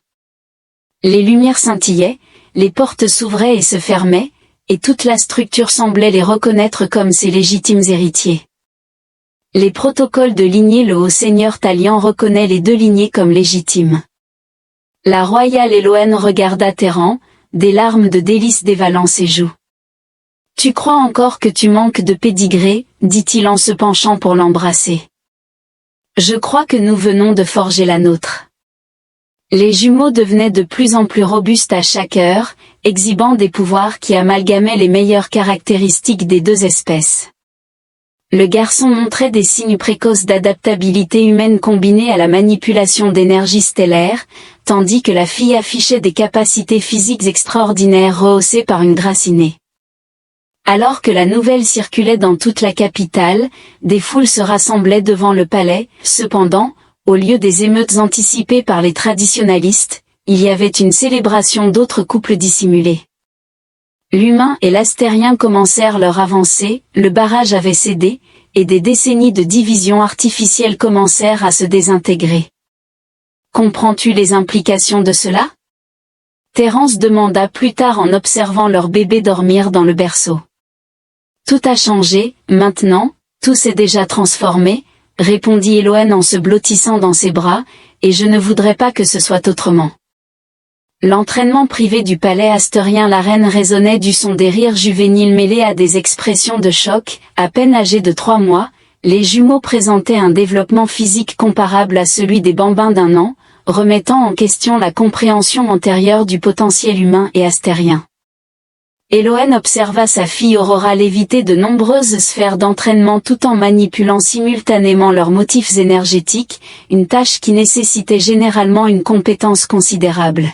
Les lumières scintillaient, les portes s'ouvraient et se fermaient, et toute la structure semblait les reconnaître comme ses légitimes héritiers. Les protocoles de lignée le haut-seigneur Talion reconnaît les deux lignées comme légitimes. La royale Elohen regarda Terran, des larmes de délice dévalant ses joues. « Tu crois encore que tu manques de pédigré » dit-il en se penchant pour l'embrasser. « Je crois que nous venons de forger la nôtre. » Les jumeaux devenaient de plus en plus robustes à chaque heure, exhibant des pouvoirs qui amalgamaient les meilleures caractéristiques des deux espèces. Le garçon montrait des signes précoces d'adaptabilité humaine combinés à la manipulation d'énergie stellaire, tandis que la fille affichait des capacités physiques extraordinaires rehaussées par une grâce innée. Alors que la nouvelle circulait dans toute la capitale, des foules se rassemblaient devant le palais. Cependant, au lieu des émeutes anticipées par les traditionalistes, il y avait une célébration d'autres couples dissimulés. L'humain et l'astérien commencèrent leur avancée, le barrage avait cédé, et des décennies de division artificielle commencèrent à se désintégrer. Comprends-tu les implications de cela ? Terrance demanda plus tard en observant leur bébé dormir dans le berceau. Tout a changé, maintenant, tout s'est déjà transformé, répondit Elohen en se blottissant dans ses bras, et je ne voudrais pas que ce soit autrement. L'entraînement privé du palais astorien. La reine résonnait du son des rires juvéniles mêlés à des expressions de choc. À peine âgés de 3 mois, les jumeaux présentaient un développement physique comparable à celui des bambins d'1 an, remettant en question la compréhension antérieure du potentiel humain et astérien. Elohen observa sa fille Aurora léviter de nombreuses sphères d'entraînement tout en manipulant simultanément leurs motifs énergétiques, une tâche qui nécessitait généralement une compétence considérable.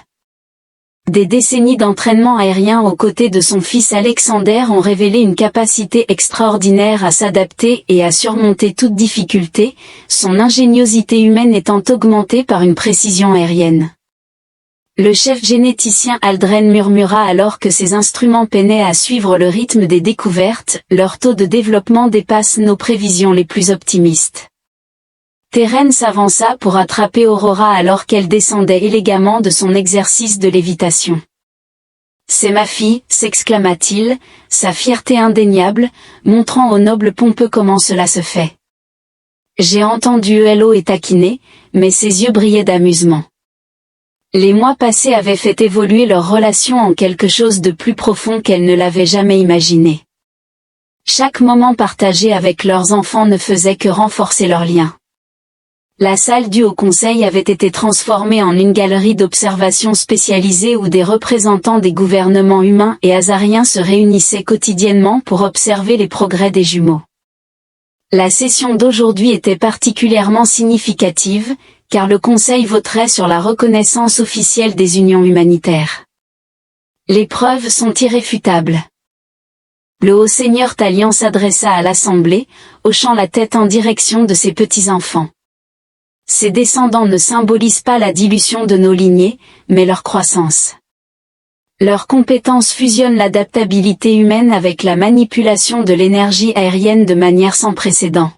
Des décennies d'entraînement aérien aux côtés de son fils Alexander ont révélé une capacité extraordinaire à s'adapter et à surmonter toute difficulté, son ingéniosité humaine étant augmentée par une précision aérienne. Le chef généticien Aldren murmura alors que ces instruments peinaient à suivre le rythme des découvertes, leur taux de développement dépasse nos prévisions les plus optimistes. Teren s'avança pour attraper Aurora alors qu'elle descendait élégamment de son exercice de lévitation. « C'est ma fille », s'exclama-t-il, sa fierté indéniable, montrant au noble pompeux comment cela se fait. J'ai entendu Hello et taquiner, mais ses yeux brillaient d'amusement. Les mois passés avaient fait évoluer leur relation en quelque chose de plus profond qu'elle ne l'avait jamais imaginé. Chaque moment partagé avec leurs enfants ne faisait que renforcer leur lien. La salle du Haut Conseil avait été transformée en une galerie d'observation spécialisée où des représentants des gouvernements humains et azariens se réunissaient quotidiennement pour observer les progrès des jumeaux. La session d'aujourd'hui était particulièrement significative, car le Conseil voterait sur la reconnaissance officielle des unions humanitaires. Les preuves sont irréfutables. Le haut seigneur Talion s'adressa à l'Assemblée, hochant la tête en direction de ses petits-enfants. Ces descendants ne symbolisent pas la dilution de nos lignées, mais leur croissance. Leurs compétences fusionnent l'adaptabilité humaine avec la manipulation de l'énergie aérienne de manière sans précédent.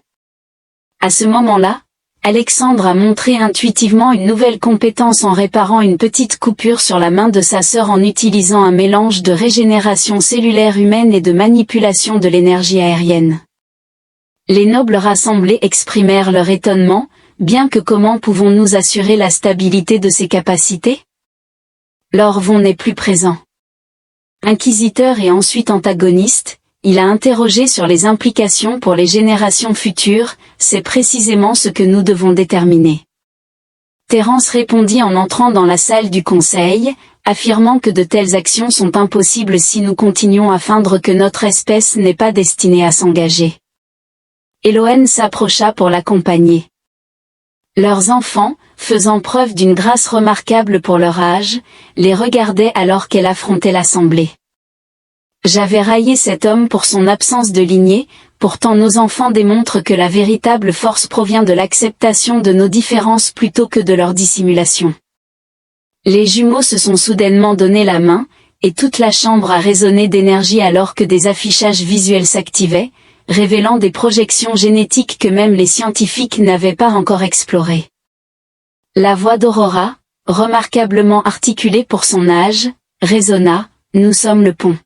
À ce moment-là, Alexandre a montré intuitivement une nouvelle compétence en réparant une petite coupure sur la main de sa sœur en utilisant un mélange de régénération cellulaire humaine et de manipulation de l'énergie aérienne. Les nobles rassemblés exprimèrent leur étonnement, bien que comment pouvons-nous assurer la stabilité de ces capacités? L'Orvon n'est plus présent. Inquisiteur et ensuite antagoniste, il a interrogé sur les implications pour les générations futures, c'est précisément ce que nous devons déterminer. Terence répondit en entrant dans la salle du conseil, affirmant que de telles actions sont impossibles si nous continuons à feindre que notre espèce n'est pas destinée à s'engager. Elohen s'approcha pour l'accompagner. Leurs enfants, faisant preuve d'une grâce remarquable pour leur âge, les regardaient alors qu'elle affrontait l'assemblée. J'avais raillé cet homme pour son absence de lignée, pourtant nos enfants démontrent que la véritable force provient de l'acceptation de nos différences plutôt que de leur dissimulation. Les jumeaux se sont soudainement donné la main, et toute la chambre a résonné d'énergie alors que des affichages visuels s'activaient, révélant des projections génétiques que même les scientifiques n'avaient pas encore explorées. La voix d'Aurora, remarquablement articulée pour son âge, résonna, « Nous sommes le pont ».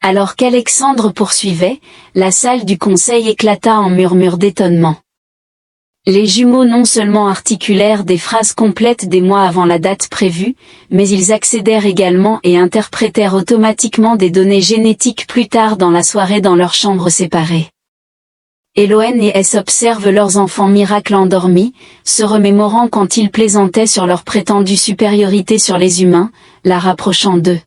Alors qu'Alexandre poursuivait, la salle du conseil éclata en murmures d'étonnement. Les jumeaux non seulement articulèrent des phrases complètes des mois avant la date prévue, mais ils accédèrent également et interprétèrent automatiquement des données génétiques plus tard dans la soirée dans leurs chambres séparées. Elohen et S observent leurs enfants miracles endormis, se remémorant quand ils plaisantaient sur leur prétendue supériorité sur les humains, la rapprochant d'eux.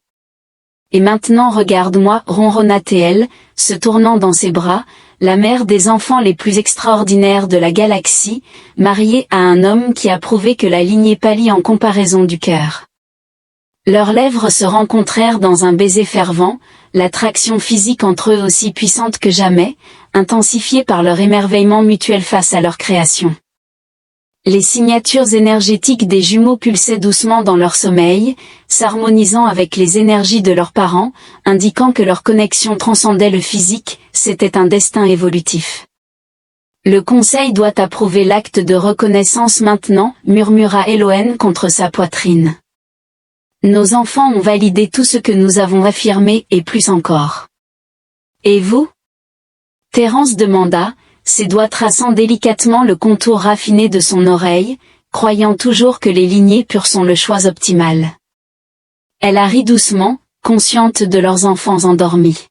Et maintenant regarde-moi, ronronna-t-elle, se tournant dans ses bras, la mère des enfants les plus extraordinaires de la galaxie, mariée à un homme qui a prouvé que la lignée pâlit en comparaison du cœur. Leurs lèvres se rencontrèrent dans un baiser fervent, l'attraction physique entre eux aussi puissante que jamais, intensifiée par leur émerveillement mutuel face à leur création. Les signatures énergétiques des jumeaux pulsaient doucement dans leur sommeil, s'harmonisant avec les énergies de leurs parents, indiquant que leur connexion transcendait le physique, c'était un destin évolutif. Le conseil doit approuver l'acte de reconnaissance maintenant, murmura Elohen contre sa poitrine. Nos enfants ont validé tout ce que nous avons affirmé et plus encore. Et vous? Terence demanda, ses doigts traçant délicatement le contour raffiné de son oreille, croyant toujours que les lignées pures sont le choix optimal. Elle a ri doucement, consciente de leurs enfants endormis.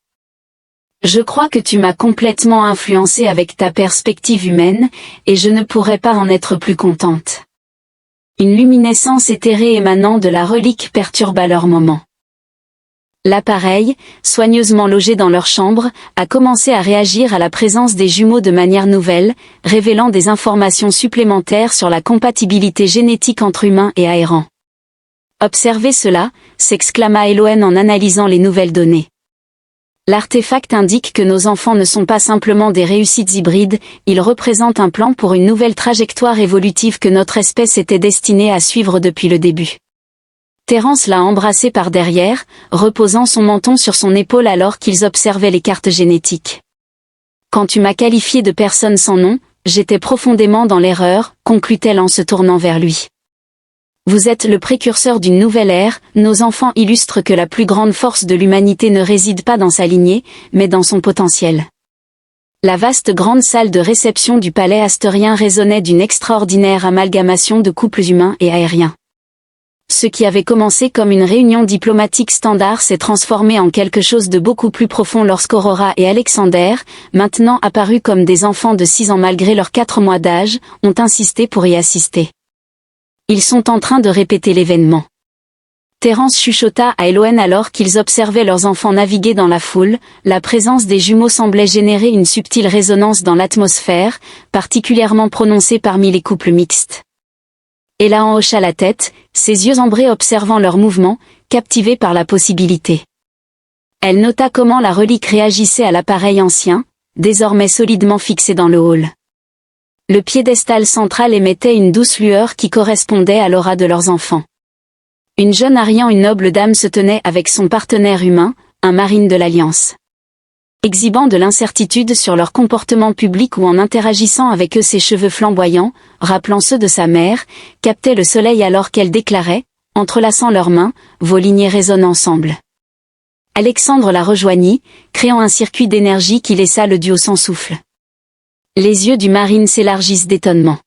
Je crois que tu m'as complètement influencée avec ta perspective humaine, et je ne pourrais pas en être plus contente. Une luminescence éthérée émanant de la relique perturba leur moment. L'appareil, soigneusement logé dans leur chambre, a commencé à réagir à la présence des jumeaux de manière nouvelle, révélant des informations supplémentaires sur la compatibilité génétique entre humains et aérants. Observez cela, s'exclama Elohen en analysant les nouvelles données. L'artefact indique que nos enfants ne sont pas simplement des réussites hybrides, ils représentent un plan pour une nouvelle trajectoire évolutive que notre espèce était destinée à suivre depuis le début. Terence l'a embrassé par derrière, reposant son menton sur son épaule alors qu'ils observaient les cartes génétiques. Quand tu m'as qualifié de personne sans nom, j'étais profondément dans l'erreur, conclut-elle en se tournant vers lui. Vous êtes le précurseur d'une nouvelle ère, nos enfants illustrent que la plus grande force de l'humanité ne réside pas dans sa lignée, mais dans son potentiel. La vaste grande salle de réception du palais astorien résonnait d'une extraordinaire amalgamation de couples humains et aériens. Ce qui avait commencé comme une réunion diplomatique standard s'est transformé en quelque chose de beaucoup plus profond lorsqu'Aurora et Alexander, maintenant apparus comme des enfants de 6 ans malgré leurs 4 mois d'âge, ont insisté pour y assister. Ils sont en train de répéter l'événement. Terence chuchota à Elohen alors qu'ils observaient leurs enfants naviguer dans la foule, la présence des jumeaux semblait générer une subtile résonance dans l'atmosphère, particulièrement prononcée parmi les couples mixtes. Elan hocha la tête, ses yeux ambrés observant leurs mouvements, captivés par la possibilité. Elle nota comment la relique réagissait à l'appareil ancien, désormais solidement fixé dans le hall. Le piédestal central émettait une douce lueur qui correspondait à l'aura de leurs enfants. Une jeune Arian, une noble dame se tenait avec son partenaire humain, un marine de l'Alliance. Exhibant de l'incertitude sur leur comportement public ou en interagissant avec eux, ses cheveux flamboyants, rappelant ceux de sa mère, captaient le soleil alors qu'elle déclarait, entrelaçant leurs mains, vos lignées résonnent ensemble. Alexandre la rejoignit, créant un circuit d'énergie qui laissa le duo sans souffle. Les yeux du marine s'élargissent d'étonnement.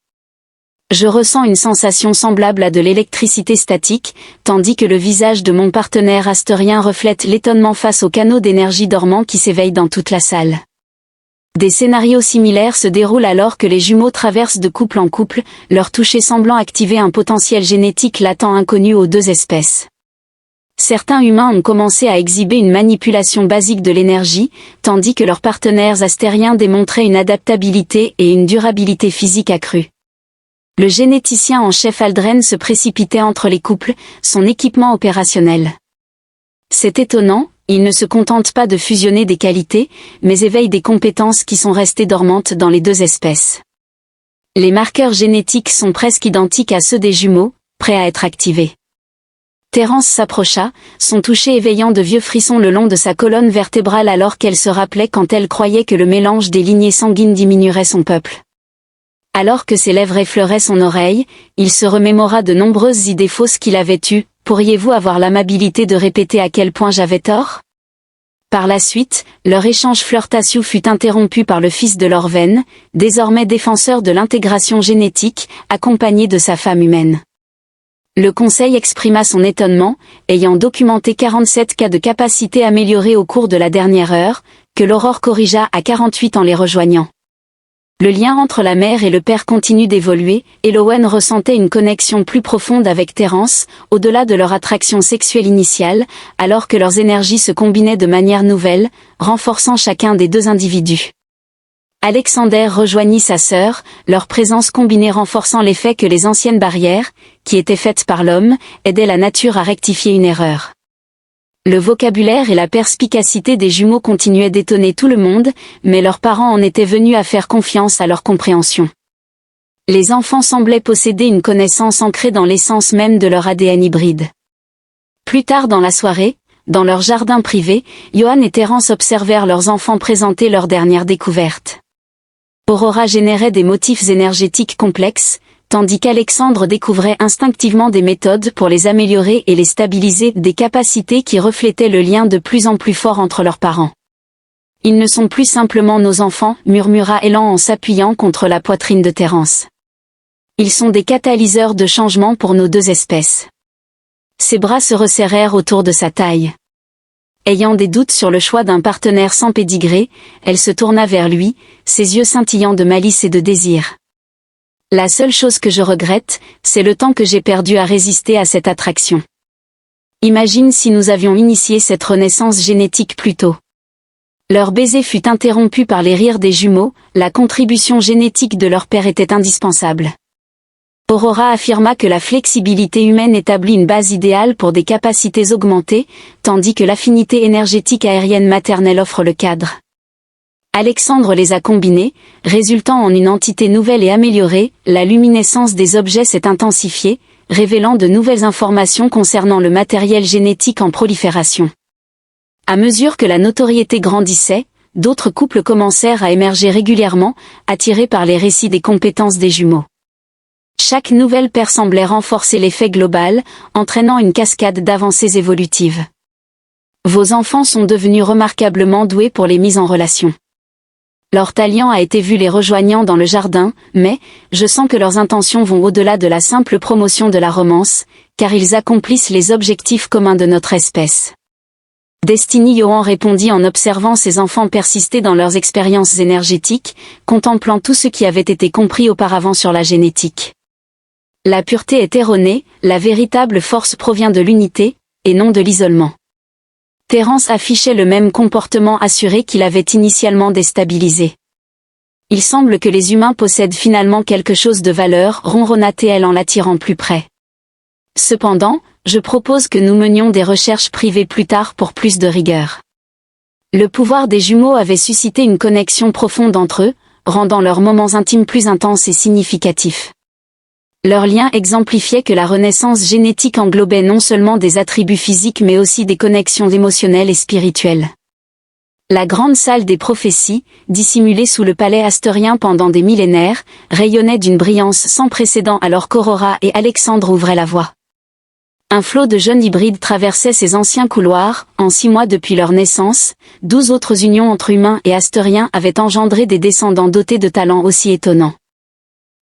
Je ressens une sensation semblable à de l'électricité statique, tandis que le visage de mon partenaire astorien reflète l'étonnement face au canaux d'énergie dormant qui s'éveille dans toute la salle. Des scénarios similaires se déroulent alors que les jumeaux traversent de couple en couple, leur toucher semblant activer un potentiel génétique latent inconnu aux deux espèces. Certains humains ont commencé à exhiber une manipulation basique de l'énergie, tandis que leurs partenaires astériens démontraient une adaptabilité et une durabilité physique accrue. Le généticien en chef Aldren se précipitait entre les couples, son équipement opérationnel. C'est étonnant, il ne se contente pas de fusionner des qualités, mais éveille des compétences qui sont restées dormantes dans les deux espèces. Les marqueurs génétiques sont presque identiques à ceux des jumeaux, prêts à être activés. Terence s'approcha, son toucher éveillant de vieux frissons le long de sa colonne vertébrale alors qu'elle se rappelait quand elle croyait que le mélange des lignées sanguines diminuerait son peuple. Alors que ses lèvres effleuraient son oreille, il se remémora de nombreuses idées fausses qu'il avait eues. Pourriez-vous avoir l'amabilité de répéter à quel point j'avais tort? Par la suite, leur échange flirtatieux fut interrompu par le fils de Lorven, désormais défenseur de l'intégration génétique, accompagné de sa femme humaine. Le conseil exprima son étonnement, ayant documenté 47 cas de capacité améliorée au cours de la dernière heure, que l'Aurore corrigea à 48 en les rejoignant. Le lien entre la mère et le père continue d'évoluer, et Elohen ressentait une connexion plus profonde avec Terence, au-delà de leur attraction sexuelle initiale, alors que leurs énergies se combinaient de manière nouvelle, renforçant chacun des deux individus. Alexander rejoignit sa sœur, leur présence combinée renforçant l'effet que les anciennes barrières, qui étaient faites par l'homme, aidaient la nature à rectifier une erreur. Le vocabulaire et la perspicacité des jumeaux continuaient d'étonner tout le monde, mais leurs parents en étaient venus à faire confiance à leur compréhension. Les enfants semblaient posséder une connaissance ancrée dans l'essence même de leur ADN hybride. Plus tard dans la soirée, dans leur jardin privé, Johan et Terence observèrent leurs enfants présenter leurs dernières découvertes. Aurora générait des motifs énergétiques complexes, tandis qu'Alexandre découvrait instinctivement des méthodes pour les améliorer et les stabiliser, des capacités qui reflétaient le lien de plus en plus fort entre leurs parents. « Ils ne sont plus simplement nos enfants », murmura Elan en s'appuyant contre la poitrine de Terence. « Ils sont des catalyseurs de changement pour nos deux espèces. » Ses bras se resserrèrent autour de sa taille. Ayant des doutes sur le choix d'un partenaire sans pédigré, elle se tourna vers lui, ses yeux scintillant de malice et de désir. La seule chose que je regrette, c'est le temps que j'ai perdu à résister à cette attraction. Imagine si nous avions initié cette renaissance génétique plus tôt. Leur baiser fut interrompu par les rires des jumeaux, la contribution génétique de leur père était indispensable. Aurora affirma que la flexibilité humaine établit une base idéale pour des capacités augmentées, tandis que l'affinité énergétique aérienne maternelle offre le cadre. Alexandre les a combinés, résultant en une entité nouvelle et améliorée, la luminescence des objets s'est intensifiée, révélant de nouvelles informations concernant le matériel génétique en prolifération. À mesure que la notoriété grandissait, d'autres couples commencèrent à émerger régulièrement, attirés par les récits des compétences des jumeaux. Chaque nouvelle paire semblait renforcer l'effet global, entraînant une cascade d'avancées évolutives. Vos enfants sont devenus remarquablement doués pour les mises en relation. Leur talion a été vu les rejoignant dans le jardin, mais, je sens que leurs intentions vont au-delà de la simple promotion de la romance, car ils accomplissent les objectifs communs de notre espèce. Destiny Yohan répondit en observant ses enfants persister dans leurs expériences énergétiques, contemplant tout ce qui avait été compris auparavant sur la génétique. La pureté est erronée, la véritable force provient de l'unité, et non de l'isolement. Terence affichait le même comportement assuré qu'il avait initialement déstabilisé. Il semble que les humains possèdent finalement quelque chose de valeur, ronronna-t-elle en l'attirant plus près. Cependant, je propose que nous menions des recherches privées plus tard pour plus de rigueur. Le pouvoir des jumeaux avait suscité une connexion profonde entre eux, rendant leurs moments intimes plus intenses et significatifs. Leur lien exemplifiait que la renaissance génétique englobait non seulement des attributs physiques mais aussi des connexions émotionnelles et spirituelles. La grande salle des prophéties, dissimulée sous le palais astorien pendant des millénaires, rayonnait d'une brillance sans précédent alors qu'Aurora et Alexandre ouvraient la voie. Un flot de jeunes hybrides traversait ces anciens couloirs, en 6 mois depuis leur naissance, 12 autres unions entre humains et astoriens avaient engendré des descendants dotés de talents aussi étonnants.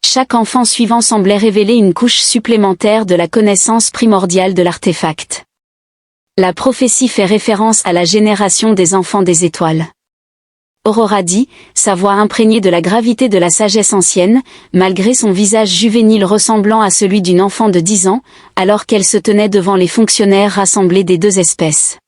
Chaque enfant suivant semblait révéler une couche supplémentaire de la connaissance primordiale de l'artefact. La prophétie fait référence à la génération des enfants des étoiles. Aurora dit, sa voix imprégnée de la gravité de la sagesse ancienne, malgré son visage juvénile ressemblant à celui d'une enfant de 10 ans, alors qu'elle se tenait devant les fonctionnaires rassemblés des deux espèces.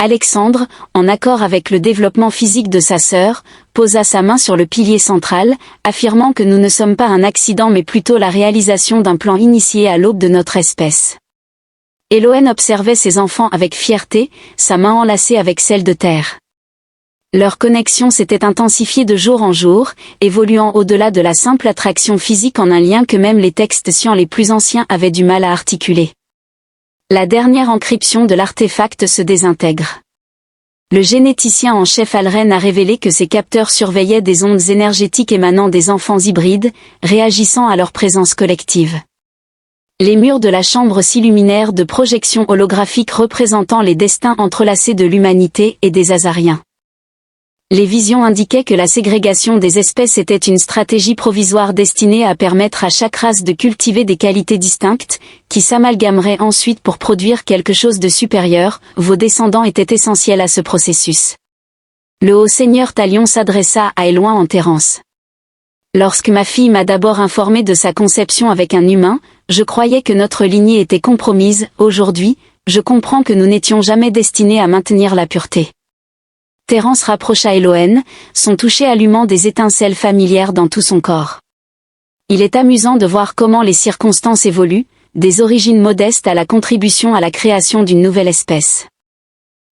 Alexandre, en accord avec le développement physique de sa sœur, posa sa main sur le pilier central, affirmant que nous ne sommes pas un accident mais plutôt la réalisation d'un plan initié à l'aube de notre espèce. Elohen observait ses enfants avec fierté, sa main enlacée avec celle de terre. Leur connexion s'était intensifiée de jour en jour, évoluant au-delà de la simple attraction physique en un lien que même les textes scients les plus anciens avaient du mal à articuler. La dernière encryption de l'artefact se désintègre. Le généticien en chef Alren a révélé que ses capteurs surveillaient des ondes énergétiques émanant des enfants hybrides, réagissant à leur présence collective. Les murs de la chambre s'illuminèrent de projections holographiques représentant les destins entrelacés de l'humanité et des Azariens. Les visions indiquaient que la ségrégation des espèces était une stratégie provisoire destinée à permettre à chaque race de cultiver des qualités distinctes, qui s'amalgameraient ensuite pour produire quelque chose de supérieur. Vos descendants étaient essentiels à ce processus. Le haut seigneur Talion s'adressa à Eloin en Terence. Lorsque ma fille m'a d'abord informé de sa conception avec un humain, je croyais que notre lignée était compromise. Aujourd'hui, je comprends que nous n'étions jamais destinés à maintenir la pureté. Terence rapprocha Elohen, son toucher allumant des étincelles familières dans tout son corps. Il est amusant de voir comment les circonstances évoluent, des origines modestes à la contribution à la création d'une nouvelle espèce.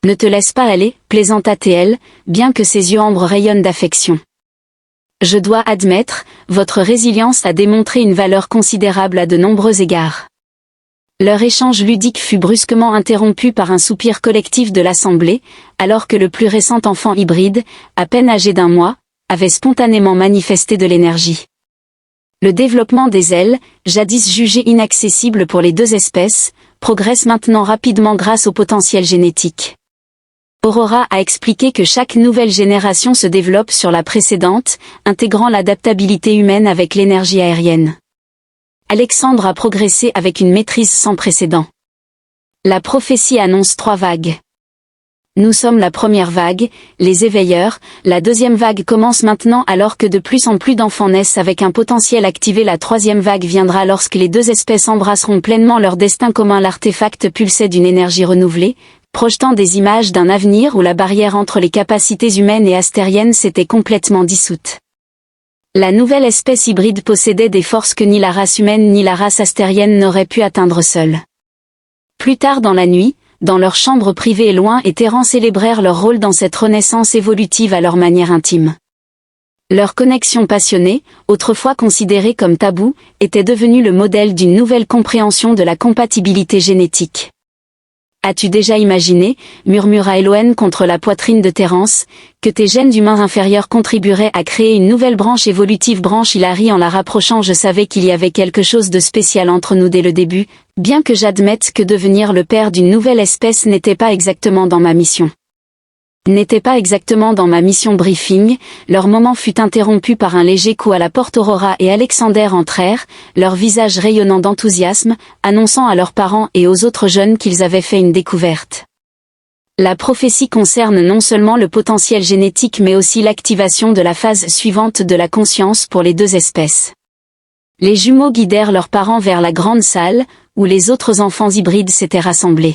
Ne te laisse pas aller, plaisanta-t-elle, bien que ses yeux ambre rayonnent d'affection. Je dois admettre, votre résilience a démontré une valeur considérable à de nombreux égards. Leur échange ludique fut brusquement interrompu par un soupir collectif de l'assemblée, alors que le plus récent enfant hybride, à peine âgé d'1 mois, avait spontanément manifesté de l'énergie. Le développement des ailes, jadis jugé inaccessible pour les deux espèces, progresse maintenant rapidement grâce au potentiel génétique. Aurora a expliqué que chaque nouvelle génération se développe sur la précédente, intégrant l'adaptabilité humaine avec l'énergie aérienne. Alexandre a progressé avec une maîtrise sans précédent. La prophétie annonce 3 vagues. Nous sommes la première vague, les éveilleurs, la deuxième vague commence maintenant alors que de plus en plus d'enfants naissent avec un potentiel activé. La troisième vague viendra lorsque les deux espèces embrasseront pleinement leur destin commun. L'artefact pulsait d'une énergie renouvelée, projetant des images d'un avenir où la barrière entre les capacités humaines et astériennes s'était complètement dissoute. La nouvelle espèce hybride possédait des forces que ni la race humaine ni la race astérienne n'auraient pu atteindre seules. Plus tard dans la nuit, dans leur chambre privée et loin et Terran célébrèrent leur rôle dans cette renaissance évolutive à leur manière intime. Leur connexion passionnée, autrefois considérée comme tabou, était devenue le modèle d'une nouvelle compréhension de la compatibilité génétique. As-tu déjà imaginé, murmura Elohen contre la poitrine de Terrence, que tes gènes d'humains inférieurs contribueraient à créer une nouvelle branche évolutive? Il a ri en la rapprochant. Je savais qu'il y avait quelque chose de spécial entre nous dès le début, bien que j'admette que devenir le père d'une nouvelle espèce n'était pas exactement dans ma mission. Briefing, leur moment fut interrompu par un léger coup à la porte. Aurora et Alexander entrèrent, leurs visages rayonnant d'enthousiasme, annonçant à leurs parents et aux autres jeunes qu'ils avaient fait une découverte. La prophétie concerne non seulement le potentiel génétique mais aussi l'activation de la phase suivante de la conscience pour les deux espèces. Les jumeaux guidèrent leurs parents vers la grande salle, où les autres enfants hybrides s'étaient rassemblés.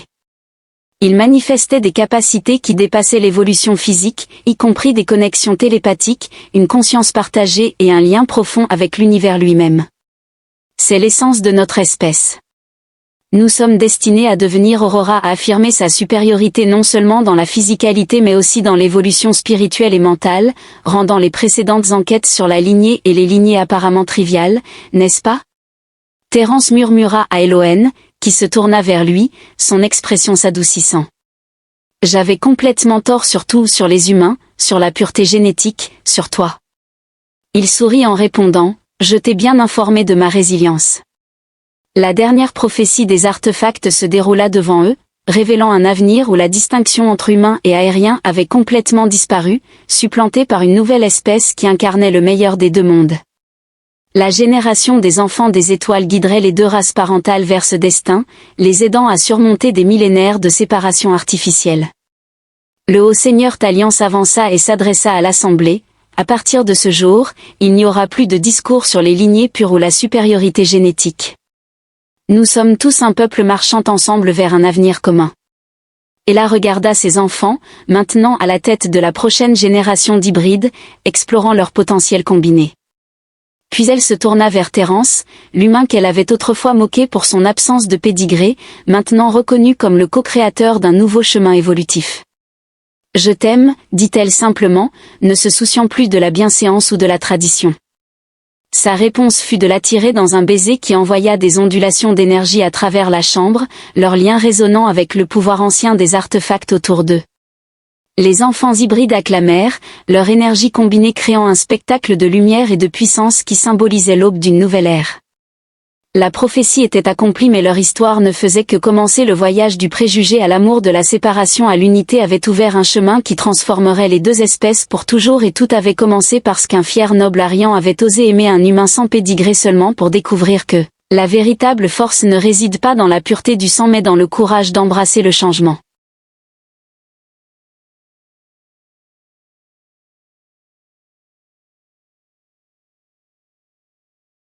Ils manifestaient des capacités qui dépassaient l'évolution physique, y compris des connexions télépathiques, une conscience partagée et un lien profond avec l'univers lui-même. C'est l'essence de notre espèce. Nous sommes destinés à devenir. Aurora a affirmé sa supériorité non seulement dans la physicalité mais aussi dans l'évolution spirituelle et mentale, rendant les précédentes enquêtes sur la lignée et les lignées apparemment triviales, n'est-ce pas? Terrence murmura à Elohen, qui se tourna vers lui, son expression s'adoucissant. J'avais complètement tort, surtout sur les humains, sur la pureté génétique, sur toi. Il sourit en répondant, je t'ai bien informé de ma résilience. La dernière prophétie des artefacts se déroula devant eux, révélant un avenir où la distinction entre humains et aériens avait complètement disparu, supplantée par une nouvelle espèce qui incarnait le meilleur des deux mondes. La génération des enfants des étoiles guiderait les deux races parentales vers ce destin, les aidant à surmonter des millénaires de séparation artificielle. Le haut seigneur Talion s'avança et s'adressa à l'assemblée. À partir de ce jour, il n'y aura plus de discours sur les lignées pures ou la supériorité génétique. Nous sommes tous un peuple marchant ensemble vers un avenir commun. Ella regarda ses enfants, maintenant à la tête de la prochaine génération d'hybrides, explorant leur potentiel combiné. Puis elle se tourna vers Terrence, l'humain qu'elle avait autrefois moqué pour son absence de pédigré, maintenant reconnu comme le co-créateur d'un nouveau chemin évolutif. « Je t'aime », dit-elle simplement, ne se souciant plus de la bienséance ou de la tradition. Sa réponse fut de l'attirer dans un baiser qui envoya des ondulations d'énergie à travers la chambre, leur lien résonnant avec le pouvoir ancien des artefacts autour d'eux. Les enfants hybrides acclamèrent, leur énergie combinée créant un spectacle de lumière et de puissance qui symbolisait l'aube d'une nouvelle ère. La prophétie était accomplie mais leur histoire ne faisait que commencer. Le voyage du préjugé à l'amour, de la séparation à l'unité avait ouvert un chemin qui transformerait les deux espèces pour toujours, et tout avait commencé parce qu'un fier noble Arian avait osé aimer un humain sans pédigré seulement pour découvrir que la véritable force ne réside pas dans la pureté du sang mais dans le courage d'embrasser le changement.